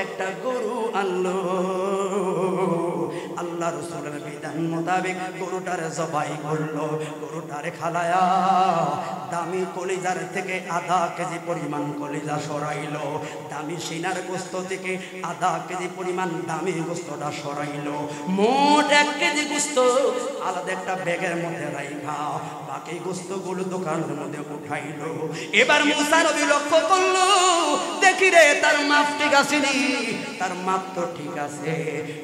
একটা গরু আনলো, আল্লাহ রাসূলের বিধান মোতাবেক গরুটারে জবাই করলো, গরুটারে খালায়া দামি কলিজার থেকে আধা কেজি পরিমাণ কলিজা সরাইলো, দামি সিনার গোস্ত থেকে আধা কেজি পরিমাণ দামি গোস্তটা সরাইলো, মোট 1 কেজি গোস্ত আলাদা একটা ব্যাগের মধ্যে রাইখা বাকি গোস্তগুলো দোকানের মধ্যে উঠাইলো। এবার মুসা নবী লক্ষ্য করলো দেখি রে তার মাপ ঠিক আছে নি, তার মাপ তো ঠিক আছে।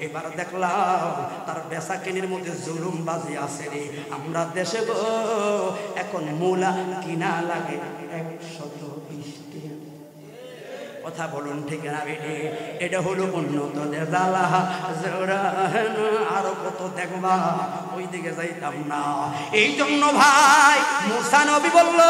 এবার দেখলাম তার বেচা কিনির মধ্যে জুলুম বাজি আছে রে। আমরা দেশে গো এখন মূলা কিনা লাগে 120 টাকা। কথা বলুন ঠিক না বেটে? এটা হলো উন্নত জ্বালা জোড়া, আরো কত দেখবা, ওই দিকে যাইতাম না। এই জন্য ভাই মুসা নবী বলল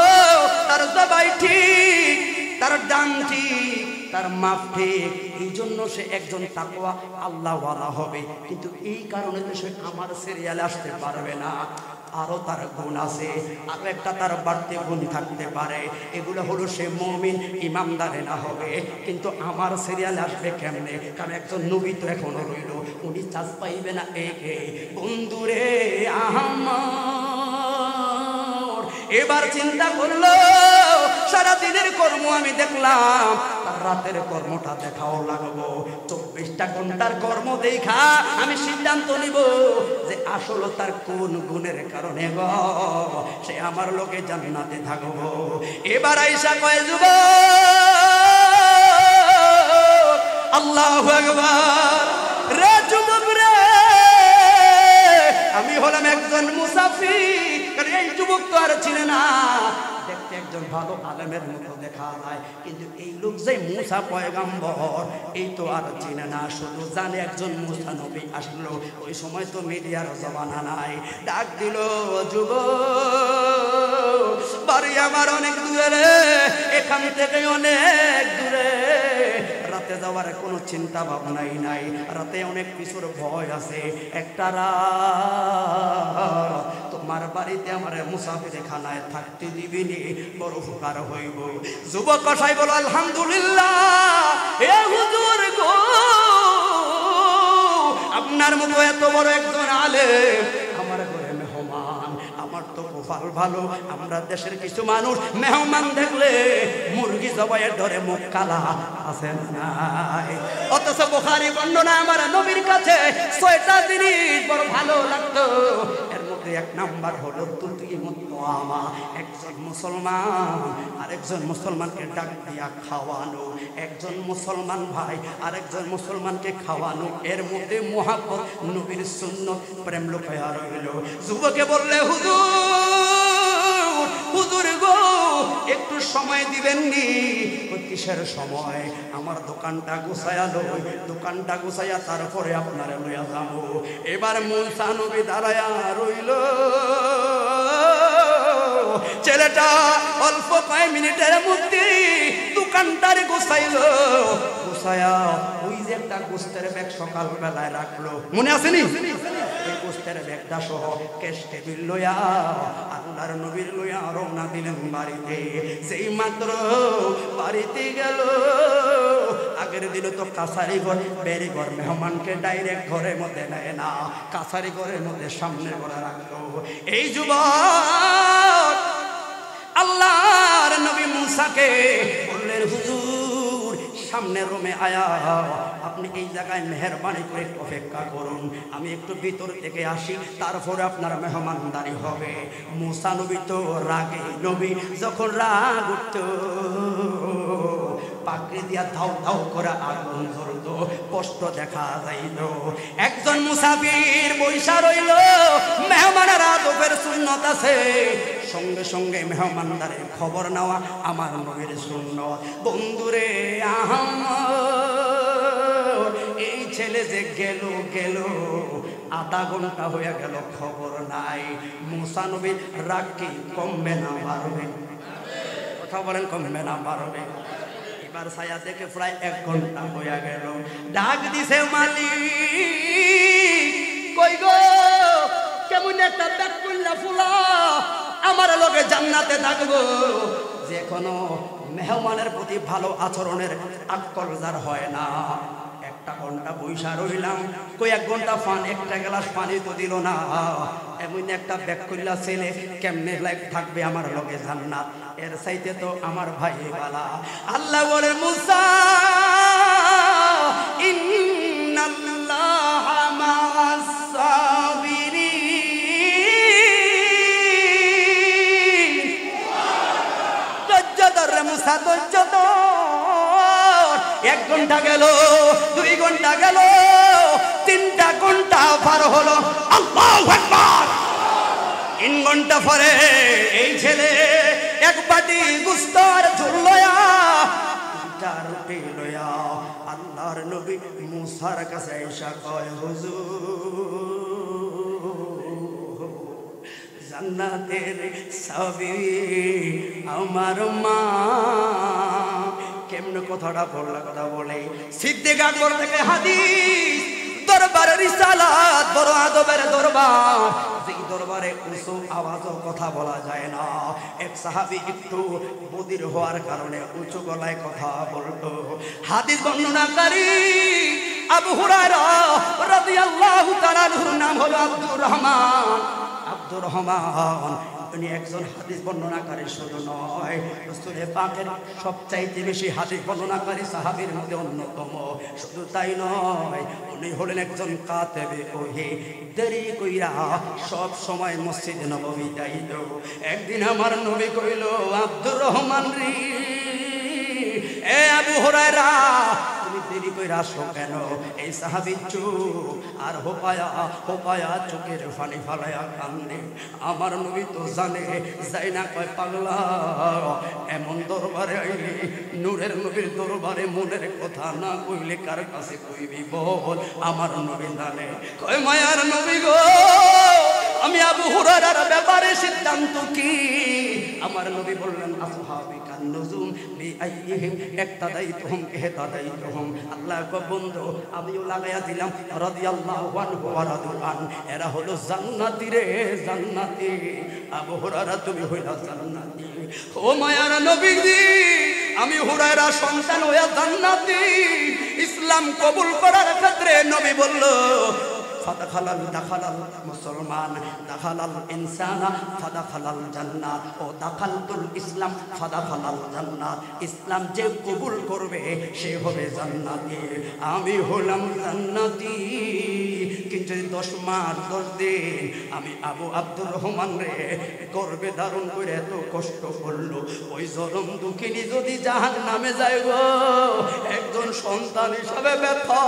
তার জবাই ঠিক, তার দাম ঠিক, তার মাপ ঠিক। এই জন্য সে একজন তাকওয়া আল্লাহওয়ালা হবে, কিন্তু এই কারণে সে আমার সিরিয়ালে আসতে পারবে না। আরো তার গুণ আছে, আরো একটা তার বাড়তি গুণ থাকতে পারে। এগুলো হলো সে মুমিন ইমানদারে না হবে, কিন্তু আমার সিরিয়ালে আসবে কেমনে? কারণ একজন নবী তো এখনো রইল, উনি চাষ পাইবে না। একে বন্ধুরে আমার এবার চিন্তা করলো সারা দিনের কর্ম আমি দেখলাম, তার রাতের কর্মটা দেখাও লাগবো। 24টা ঘন্টার কর্ম দেখা আমি সিদ্ধান্ত নিব যে আসলে তার কোন গুণের কারণে গো সে আমার লোকে জান্নাতে থাকবো। এবার আইসা কয় যুবক আল্লাহু আকবার, রে যুবক রে আমি হলাম একজন মুসাফির। এই যুবক তো আর ছিল না, দেখতে একজন ভালো আলেমের মতো দেখা যায়, কিন্তু এই লোক যে মুসা পয়গাম্বর এই তো আর চিনে না, শুধু জানে একজন মুসা নবী আসলো। ওই সময় তো মিডিয়ার জমানা নাই। ডাক দিল যুবক বাড়ি আমার অনেক দূরে, এখান থেকে অনেক দূরে, রাতে যাওয়ার কোনো চিন্তা ভাবনাই নাই, রাতে অনেক কিছুর ভয় আছে। একটা রাত তোমার বাড়িতে আমার মুসাফির খানায় থাকতে দিবিনি, বড় উপকার হইব। যুবক কসাই বলো আলহামদুলিল্লাহ, এ হুজুর গো আপনার মতো এত বড় একজন আলেম আমার ঘরে মেহমান, আমার তো কপাল ভালো। আমরা দেশের কিছু মানুষ মেহমান দেখলে মুরগি জবাইয়ের ধরে মুখ কালা আছে নাই, অথচ বুখারী বর্ণনা আমার নবীর কাছে 6টা জিনিস বড় ভালো লাগতো। এর মধ্যে 1 নাম্বার হলো তুতিমুত্তামা, একজন মুসলমান আরেকজন মুসলমানকে ডাক দিয়া খাওয়ানো, একজন মুসলমান ভাই আরেকজন মুসলমানকে খাওয়ানো, এর মধ্যে মুহাব্বত নবীর সুন্নাত প্রেম লুকায়া রইল। যুবকে বললে হুজুর হুজুর গো একটু সময় দিবেন নি? কিসের সময়? আমার দোকানটা গুছায়া লই, দোকানটা গুছাইয়া তারপরে আপনারা লইয়া যাবো। এবার মুসা নবী দাঁড়ায়া রইল। ছেলেটা অল্প কয়েক মিনিটের মধ্যে দোকানটারে গুছাইল। গুছায়া ওই যে একটা গোস্তের ব্যাগ সকাল বেলায় রাখলো, মনে আসেনি? ওই গোস্তের ব্যাগটা সহ ক্যাশ টেবিল লইয়া আল্লাহর নবীর লইয়া রওনা দিলেন বাড়িতে। সেই মাত্র বাড়িতে গেল, আগের দিনে তো কাছারি ঘর বেরি ঘর মেহমানকে ডাইরেক্ট ঘরের মধ্যে নেয় না, কাছারি ঘরের মধ্যে সামনে করে রাখলো। এই যুবক আল্লাহর নবী মুসাকে বললেন, হুজুর সামনে রুমে আয়া, আপনি এই জায়গায় মেহরবানি করে একটু অপেক্ষা করুন, আমি একটু ভিতর থেকে আসি, তারপরে আপনার মেহমানদারি হবে। মুসা নবী তো রাগে নবী, যখন রাগ উঠত পাকড়ি দিয়া ধাও ধাও করে আগুন জ্বলতো, কষ্ট দেখা যাইল। একজন মুসাফির বৈশা রইল, মেহমানের আদবের সুন্নত আছে, সঙ্গে সঙ্গে মেহমানদারের খবর নেওয়া আমার নবীর সুন্নত। বন্ধুরে এই ছেলে যে গেল গেল, আধা ঘন্টা হয়ে গেল, খবর নাই। মুসা নবীর রাগ কি কমবে না বাড়বে? কথা বলেন, কমবে না বাড়বে? এবার ছায়া থেকে প্রায় 1 ঘন্টা হয়ে গেল। ডাক দিছে মালিক, কই গো, কেমন একটা ব্যাগ করলা ফুলা, আমার লগে জান্নাতে থাকবো। যে কোনো মেহমানের প্রতি ভালো আচরণের আক্কল যার হয় না। 1 ঘন্টা বৈশা রইলাম, কই 1 ঘন্টা একটা গ্লাস পানি তো দিল না। এমন একটা ব্যাগ করলা ছেলে কেমনে লাইফ থাকবে আমার লগে জান্নাত? এর চাইতে তো আমার ভাই বালা। আল্লাহ বলে, মুসা ইন্নাল্লাহা মা'আস সাবিরিন। ধৈর্য ধর রে মুসা, ধৈর্য ধর। 1 ঘন্টা গেল, 2 ঘন্টা গেল, 3টা ঘন্টা পার হলো। আল্লাহু আকবার। 3 ঘন্টা পরে এই ছেলে 1 বাটি গোশত আর ঝোল লয়া, 2টা রুটি লয়া আল্লাহর নবী মুসার কাছে এসে কয়, হুজুর জান্নাতের চাবি আমার মা। কেমন কথাটা বললা? কথা বলে সিদ্দিক আকবর থেকে হাদিস, দরবারে রিসালাত বড় আদবের দরবার, যেই দরবারে উঁচু আওয়াজও কথা বলা যায় না। এক সাহাবী একটু বধির হওয়ার কারণে উঁচু গলায় কথা বলতো। হাদিস বর্ণনাকারী আবু হুরায়রা রাদিয়াল্লাহু তাআলা আনহুর নাম হলো আব্দুর রহমান। আব্দুর রহমান উনি একজন হাদিস বর্ণনাকারী শুধু নয়, রাসূল পাকের সবচাইতে বেশি হাদিস বর্ণনাকারী সাহাবীর মধ্যে অন্যতম। শুধু তাই নয়, উনি হলেন একজন কাতেবে ওহী। দেরি কইরা সব সময় মসজিদে নববী যাইত। একদিন আমার নবী কইল, আব্দুর রহমান রে, এ আবু হুরায়রা, তুমি দেরি কইরা আসো কেন? এই সাহাবী চুপ আর হোপায়া হোপায়া চোখের পানি ফালায়া কান্দে। আমার নবী তো জানে, যাই না কয় পাগলা, এমন দরবারে আইলি, নূরের নবীর দরবারে মনের কথা না কইলে কার কাছে কইবি বল? আমার নবী জানে। কয় মায়ার নবী গো, আমি আবু হুরায়রার ব্যাপারে সিদ্ধান্ত কি? আমার নবী বললেন, আসহাবি কান নুজুম বিআইহিম ইক্তাদাইতুহুম ইহতাদাইতুহুম। আল্লাহ কো বন্ধু, আমিও লাগাইয়া দিলাম রাদিয়াল্লাহু আনহু ওয়া রাদুআন। এরা হলো জান্নাতি রে, জান্নাতি। আবু হুরায়রা তুমি হইলা জান্নাতি। ও মায়ার নবীজি, আমি হুরায়রা সন্তান হইয়া জান্নাতি। ইসলাম কবুল করার ক্ষেত্রে নবী বলল, ফাদাখালাল দাখালাল মুসলমান দাখালাল ইনসানা ফাদাখালাল জান্নাত ও দাখালতুল ইসলাম ফাদাখালাল জান্নাত। ইসলাম যে কবুল করবে সে হবে জান্নাতি। আমি হলাম জান্নাতি, কিন্তু 10 মাস 10 দিন আমি আব্দুর রহমান রে গর্বে ধারণ করে এত কষ্ট করলো। ওই জলম দুঃখিনী যদি জাহান্নামে যায় গো, একজন সন্তান হিসাবে ব্যথা।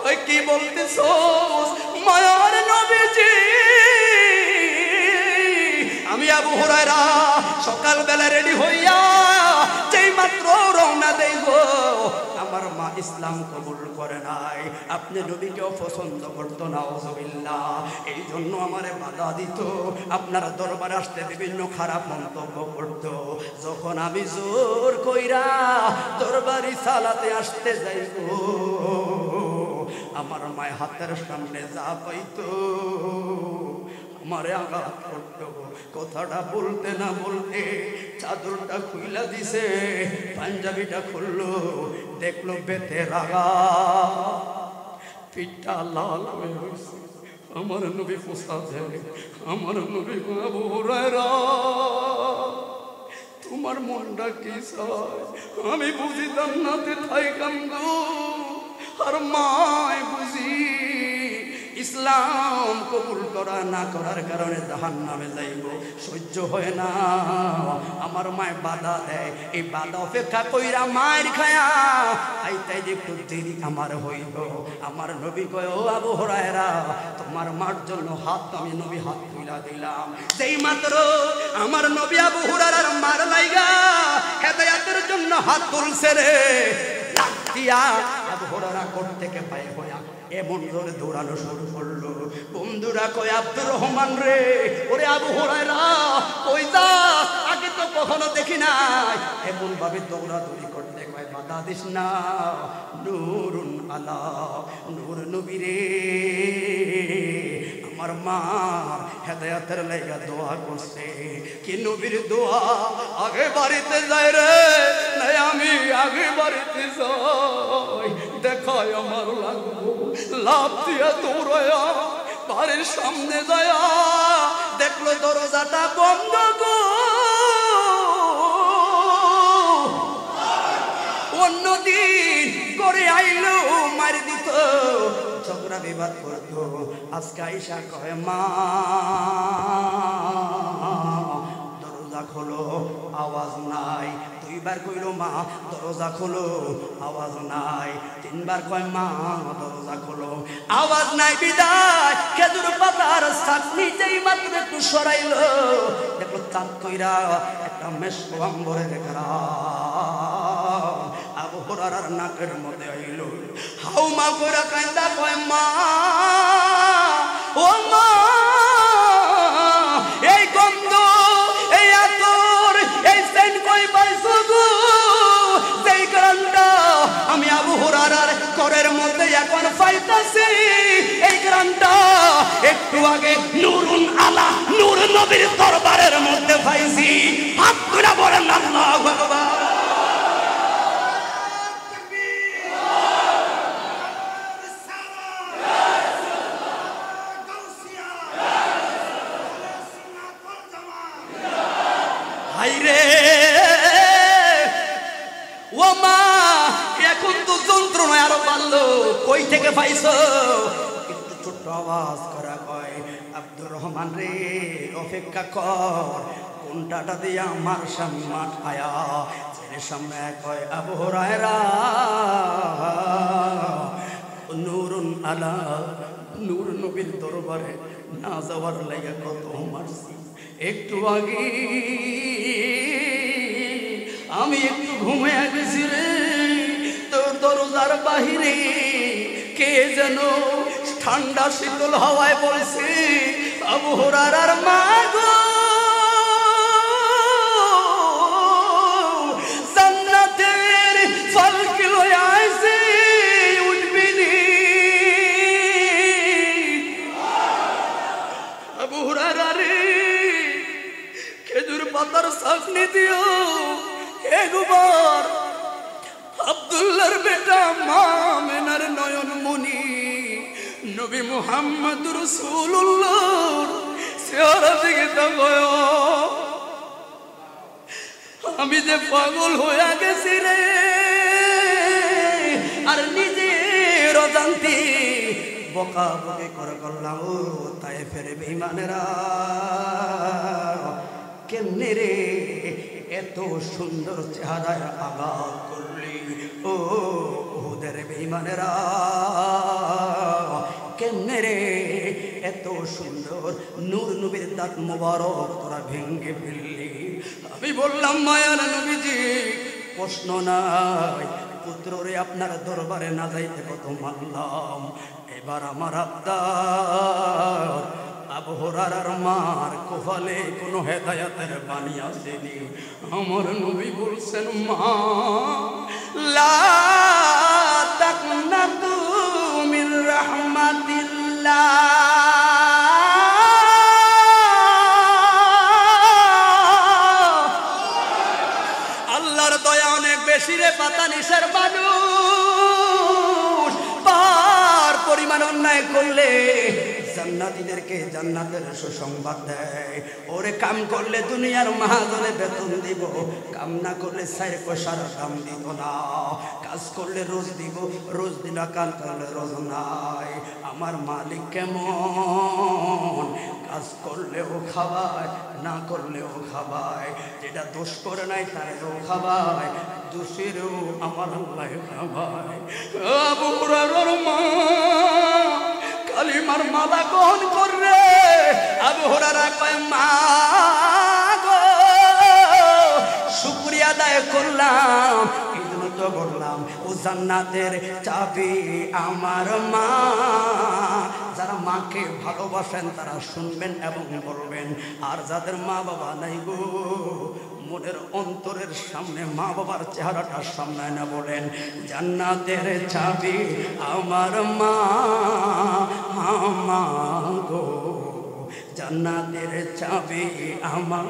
ওই কি বলতেছো মায়ার নবীজি? আমি আবু হুরায়রা সকালবেলা রেডি হইয়া যেই মাত্র রওনা দেব আমার মা ইসলাম কবুল করে নাই। আপনি নবীকেও পছন্দ করতো না, নাউজুবিল্লাহ। এই জন্য আমারে বাধা দিত, আপনার দরবারে আসতে বিভিন্ন খারাপ মন্তব্য করতো। যখন আমি জোর কইরা দরবারি সালাতে আসতে যাইব আমার মায়ের হাতের সামনে যা পাইতো আমারে আঘাত করতো। কথাটা বলতে না বলতে চাদরটা খুইলা দিছে, পাঞ্জাবিটা খুললো, দেখলো বেতে রাগা, পিঠটা লাল হয়ে হয়েছে। আমার নবী পোষা যায়, আমার নবী আবু হুরায়রা তোমার মনটা কি চায়? আমি বুঝি জান্নাতে থাইকাম গো, আর মায় বুঝি ইসলাম কবুল করা না করার কারণে জাহান্নামে যাইব। সহ্য হয় না, আমার মায় বাধা দেয়। এই বাধা অপেক্ষা কইরা মায়ের খায়া আইতাই যে একটু দেরি আমার হইব। আমার নবী কয়, ও আবু হুরায়রা তোমার মার জন্য হাত, আমি নবী হাত তুইলা দিলাম। যেই মাত্র আমার নবী আবু হুরায়রার মার লাইগা হেদায়েতের জন্য হাত তুলছে রে, লাগ দিয়া আবু হুরায়রা কোট থেকে পায়ে হইয়া এমন জোরে দৌড়ানো শুরু করলো। বন্ধুরা কয়, আব্দুর রহমান রে, ওরে আবু হুরায়রা কই যা, আগে তো কখনো দেখি নাই। এমন ভাবে দৌড়াদৌড়ি করতে কয়, বাধা দিস না, নূরুন আলা নূর নবী রে। আমার মা হেদায়েতের লাইগা দোয়া করছে, কি নবীর দোয়া আগে বাড়িতে যায় রে, নাই আমি আগে বাড়িতে যাই, দেখায় আমার লাগবো। লাভ দিয়া দৌড়ায়া বাড়ির সামনে যায়, দেখলো দরজাটা বন্ধ গো। অন্যদিন করে আইলো মার দিত, ঝগড়া বিবাদ করতো। আজকে আইসা কয়, মা দরজা খোলো, আওয়াজ নাই। দুইবার কইল, মা দরজা খোলো, আওয়াজ নাই। তিনবার কয়, মা দরজা খোলো, আওয়াজ নাই। বিদায় খেজুর পাতার শাক নিজেই মাত্র একটু সরাইলো, দেখলো চাঁদ কইরা একটা মেশকো আম্বরের গ্রাম আবু হুরায়রার নাকের মধ্যে আইল। হাউ মা কইরা কান্দা কয়, মা ও মা, এই গন্ধ, এই আতর, এই সেন্ট কই পাইছো গো? যেই গ্রামটা আমি আবু হুরায়রার ঘরের মধ্যে এখন পাইতাছি, এই গ্রামটা একটু আগে নূরুন আলা নূর নবীর দরবারের মধ্যে পাইছি। হাত তুলে বলেন আল্লাহু আকবার। হাইরে ও মা, এখন তো যন্ত্রণায় আরো বাড়লো, কই থেকে পাইছো? একটু ছোট্ট আওয়াজ করা কয়, আব্দুর রহমান রে অপেক্ষা কর, কোনটাটা দিয়ে আমার সামনে আয়া। ছেলের সামনে কয়, আবু হুরায়রা নূরুন আলা নূর নবীর দরবারে না যাওয়ার লাগে কত মারছি। একটু আগে আমি একটু ঘুমিয়ে গেছি রে, তোর দরজার বাহিরে কে যেন ঠান্ডা শীতল হাওয়ায় বলছে, আবু হুরায়রার মা গো, জান্নাতের ফল কি লইয়া আইছে, উঠবি নি? আবু হুরায়রা রে, খেজুর পাতার চাটনি দিও একবার। আব্দুল্লাহর বেটা মা মেনার নয়ন মনি নবী মুহাম্মদ রাসূলুল্লাহর চেহারা দিকে তাকায়, আমি যে পাগল হয়ে গেছি রে। আর নিজের অজান্তে বকা বকে করে করলাম, ও তাই ফেরে বেঈমানেরা কেমনে রে এত সুন্দর চেহারায় আঘাত করলি, ও ওদের বেঈমানেরা কেমনে রে এত সুন্দর নূর নবীর দাঁত মোবারক তোরা ভেঙ্গে ফেললি। আমি বললাম মায়ার নবীজি প্রশ্ন নাই, পুত্ররে আপনার দরবারে না যাইতে কত মানলাম, এবার আমার আবদার আবু হুরায়রার মার কপালে কোনো হেদায়েতের বাণী আসেনি। আমার নবী বলছেন মা লা তাকনাতু মির রাহমাতিল্লাহ, আল্লাহর দয়া অনেক বেশি রে পাতা নিশের মানুষ পার পরিমাণ অন্যায় করলে জান্নাতীদেরকে জান্নাতের সুসংবাদ দেয়। ওরে কাম করলে দুনিয়ার মাহাজনে বেতন দিব, কাম না করলে সাইর পয়সার দাম দিব না, কাজ করলে রোজ দিব, রোজ দিন কাজ করলে রোজ নাই। আমার মালিক কেমন, কাজ করলেও খাবায়, না করলেও খাবায়, যেটা দোষ করে নাই তারেও খাবায়, দোষেরও আমার আল্লাহ খাবায়। আবু হুরায়রার মা কালিমার মালা গ্রহণ করলে আবু হুরায়রা কয় মা গো শুকরিয়া আদায় করলাম, এই জন্য তো বললাম ও জান্নাতের চাবি আমার মা। যারা মাকে ভালোবাসেন তারা শুনবেন এবং বলবেন, আর যাদের মা বাবা নাই গো মনের অন্তরের সামনে মা বাবার চেহারাটা সামনে না বলেন জান্নাতের চাবি আমার মা, মা গো জান্নাতের চাবি আমার।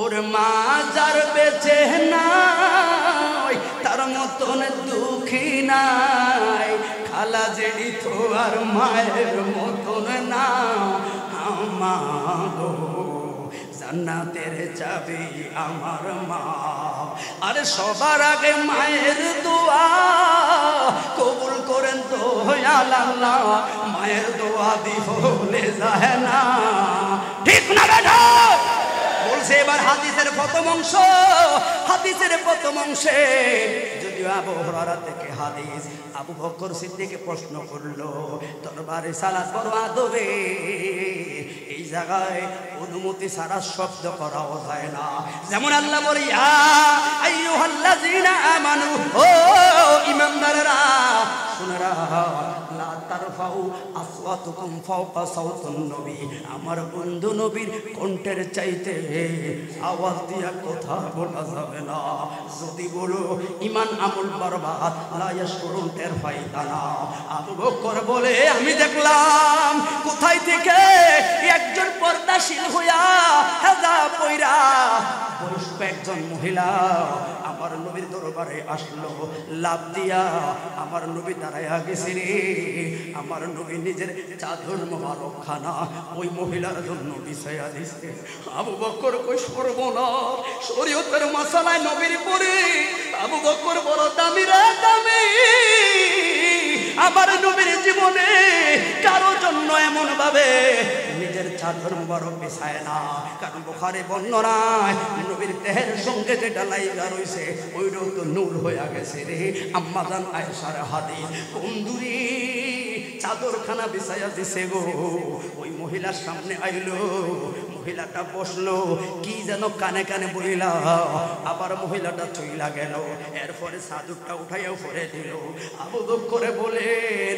ওর মা যার বেঁচে নাই তার মতন দুঃখী নাই, খালা জেডি তো আর মায়ের মতন না, মা গো জান্নাতের চাবি আমার মা। আরে সবার আগে মায়ের দোয়া কবুল করেন তো আল্লাহ, মায়ের দোয়া দিলে যায় না, ঠিক না বেটা? বলছে এবার হাদিসের প্রথম অংশ, হাদিসের প্রথম অংশে যদিও আবু হুরায়রা থেকে হাদিস, আবু বকর সিদ্দিককে প্রশ্ন করলো দরবারে সালাত করো আদবে, এই জায়গায় অনুমতি ছাড়া শব্দ করাও যায় না। যেমন আল্লাহ বলে ইয়া আইয়ুহাল্লাযীনা আমানু, ও ঈমানদাররা শুনে রাখো, লা তারফাউ আসওয়াতুকুম ফাওকা সাওতুন নবী, আমার বন্ধু নবীর কণ্ঠের চাইতে আওয়াজ দিয়া কথা বলা যাবে না, যদি বলো ঈমান আমল বরবাদ, লা ইয়াশকুরুন টের পাইতা না। আবু বকর বলে আমি দেখলাম কোথায় থেকে একজন পর্দাশীল হইয়া হেজা পয়রা বয়স্ক একজন মহিলা আমার নবীর দরবারে আসলো, লাভ দিয়া আমার নবী দাঁড়াইয়া গেছে রে, আমার নবী নিজের চাদর মোবারক খানা ওই মহিলার জন্য বিছাইয়া দিছে। আবু বকর কই সর্বনা, শরীয়তের মাসালায় নবীর পরে আবু বকর বড় দামি রে দামি, আমার নবীর জীবনে কারো জন্য এমন ভাবে নিজের চাদর মোবারক বিছায় না, কারণ বুখারী বর্ণনায় নবীর দেহের সঙ্গে যেটা লাইগা রইছে ওইটাও তো নূর হইয়া গেছে রে। আম্মা জান আয়েশার হাদিস, বন্ধুরি চাদরখানা বিছাইয়া দিছে গো, ওই মহিলার সামনে আইলো, মহিলাটা বসলো, কি যেন কানে কানে বলিলা, আবার মহিলাটা চইলা গেল, এরপরে চাদরটা উঠাইয়া পরে দিল। আবু বকর বলে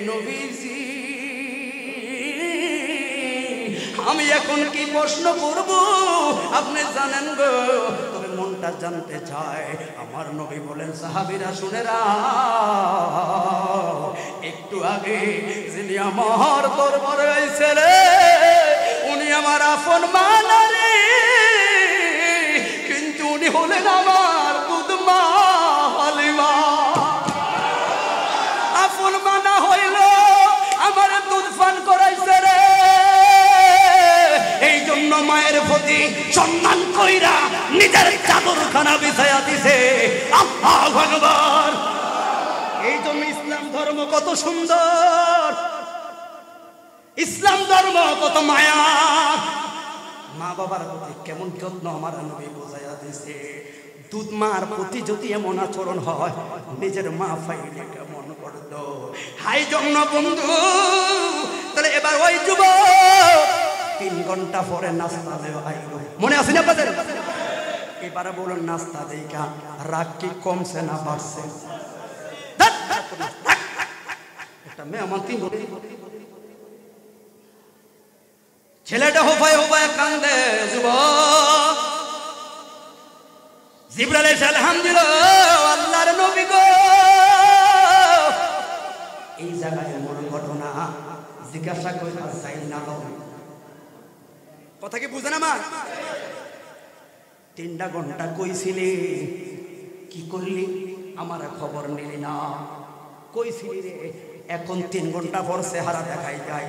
নবীজি আমি এখন কি প্রশ্ন করব আপনি জানেন গো, তবে মনটা জানতে চায়। আমার নবী বলেন সাহাবীরা শুনে রাও, একটু আগে যিনি আমার দরবারে আইছে রে উনি আমার আপন মা না রে, কিন্তু উনি হলেন আমার দুধ মা হালিমা। আপন মা না হইল আমার দুধ পান করাইছে রে, এই জন্য মায়ের প্রতি সম্মান কইরা নিজের চাদরখানা বিছাইয়া দিছে। আল্লাহু আকবার। এই জন্য ইসলাম ধর্ম কত সুন্দর, ইসলাম ধর্ম কত মায়া, মা বাবার প্রতি কেমন যত্ন আমার নবী বোঝাইয়া দিছে। দুধ মার প্রতি যদি এমন আচরণ হয় নিজের মা পাইলে কেমন করতো। হাই জন্য বন্ধু তাহলে এবার ওই যুবক 3 ঘন্টা পরে নাস্তা দেওয়া আইলো, মনে আছে না আপনাদের? এবারে বলুন নাস্তা দেখা রাগ কি কমছে না বাড়ছে? একটা মেহমান তিন ছেলেটা হোফায় হোফায় কান্দে, যুবক জিবরাইল এসে আলহামদুলিল্লাহ আল্লাহর নবী গো, এই জায়গায় এমন ঘটনা জিজ্ঞাসা করে চাই না। কথা কি বুঝেন আমার? 3টা ঘন্টা কইছিলি, কি করলি? আমার খবর নিলি না। কইছিলি রে, এখন 3 ঘন্টা পর চেহারা দেখাই যায়।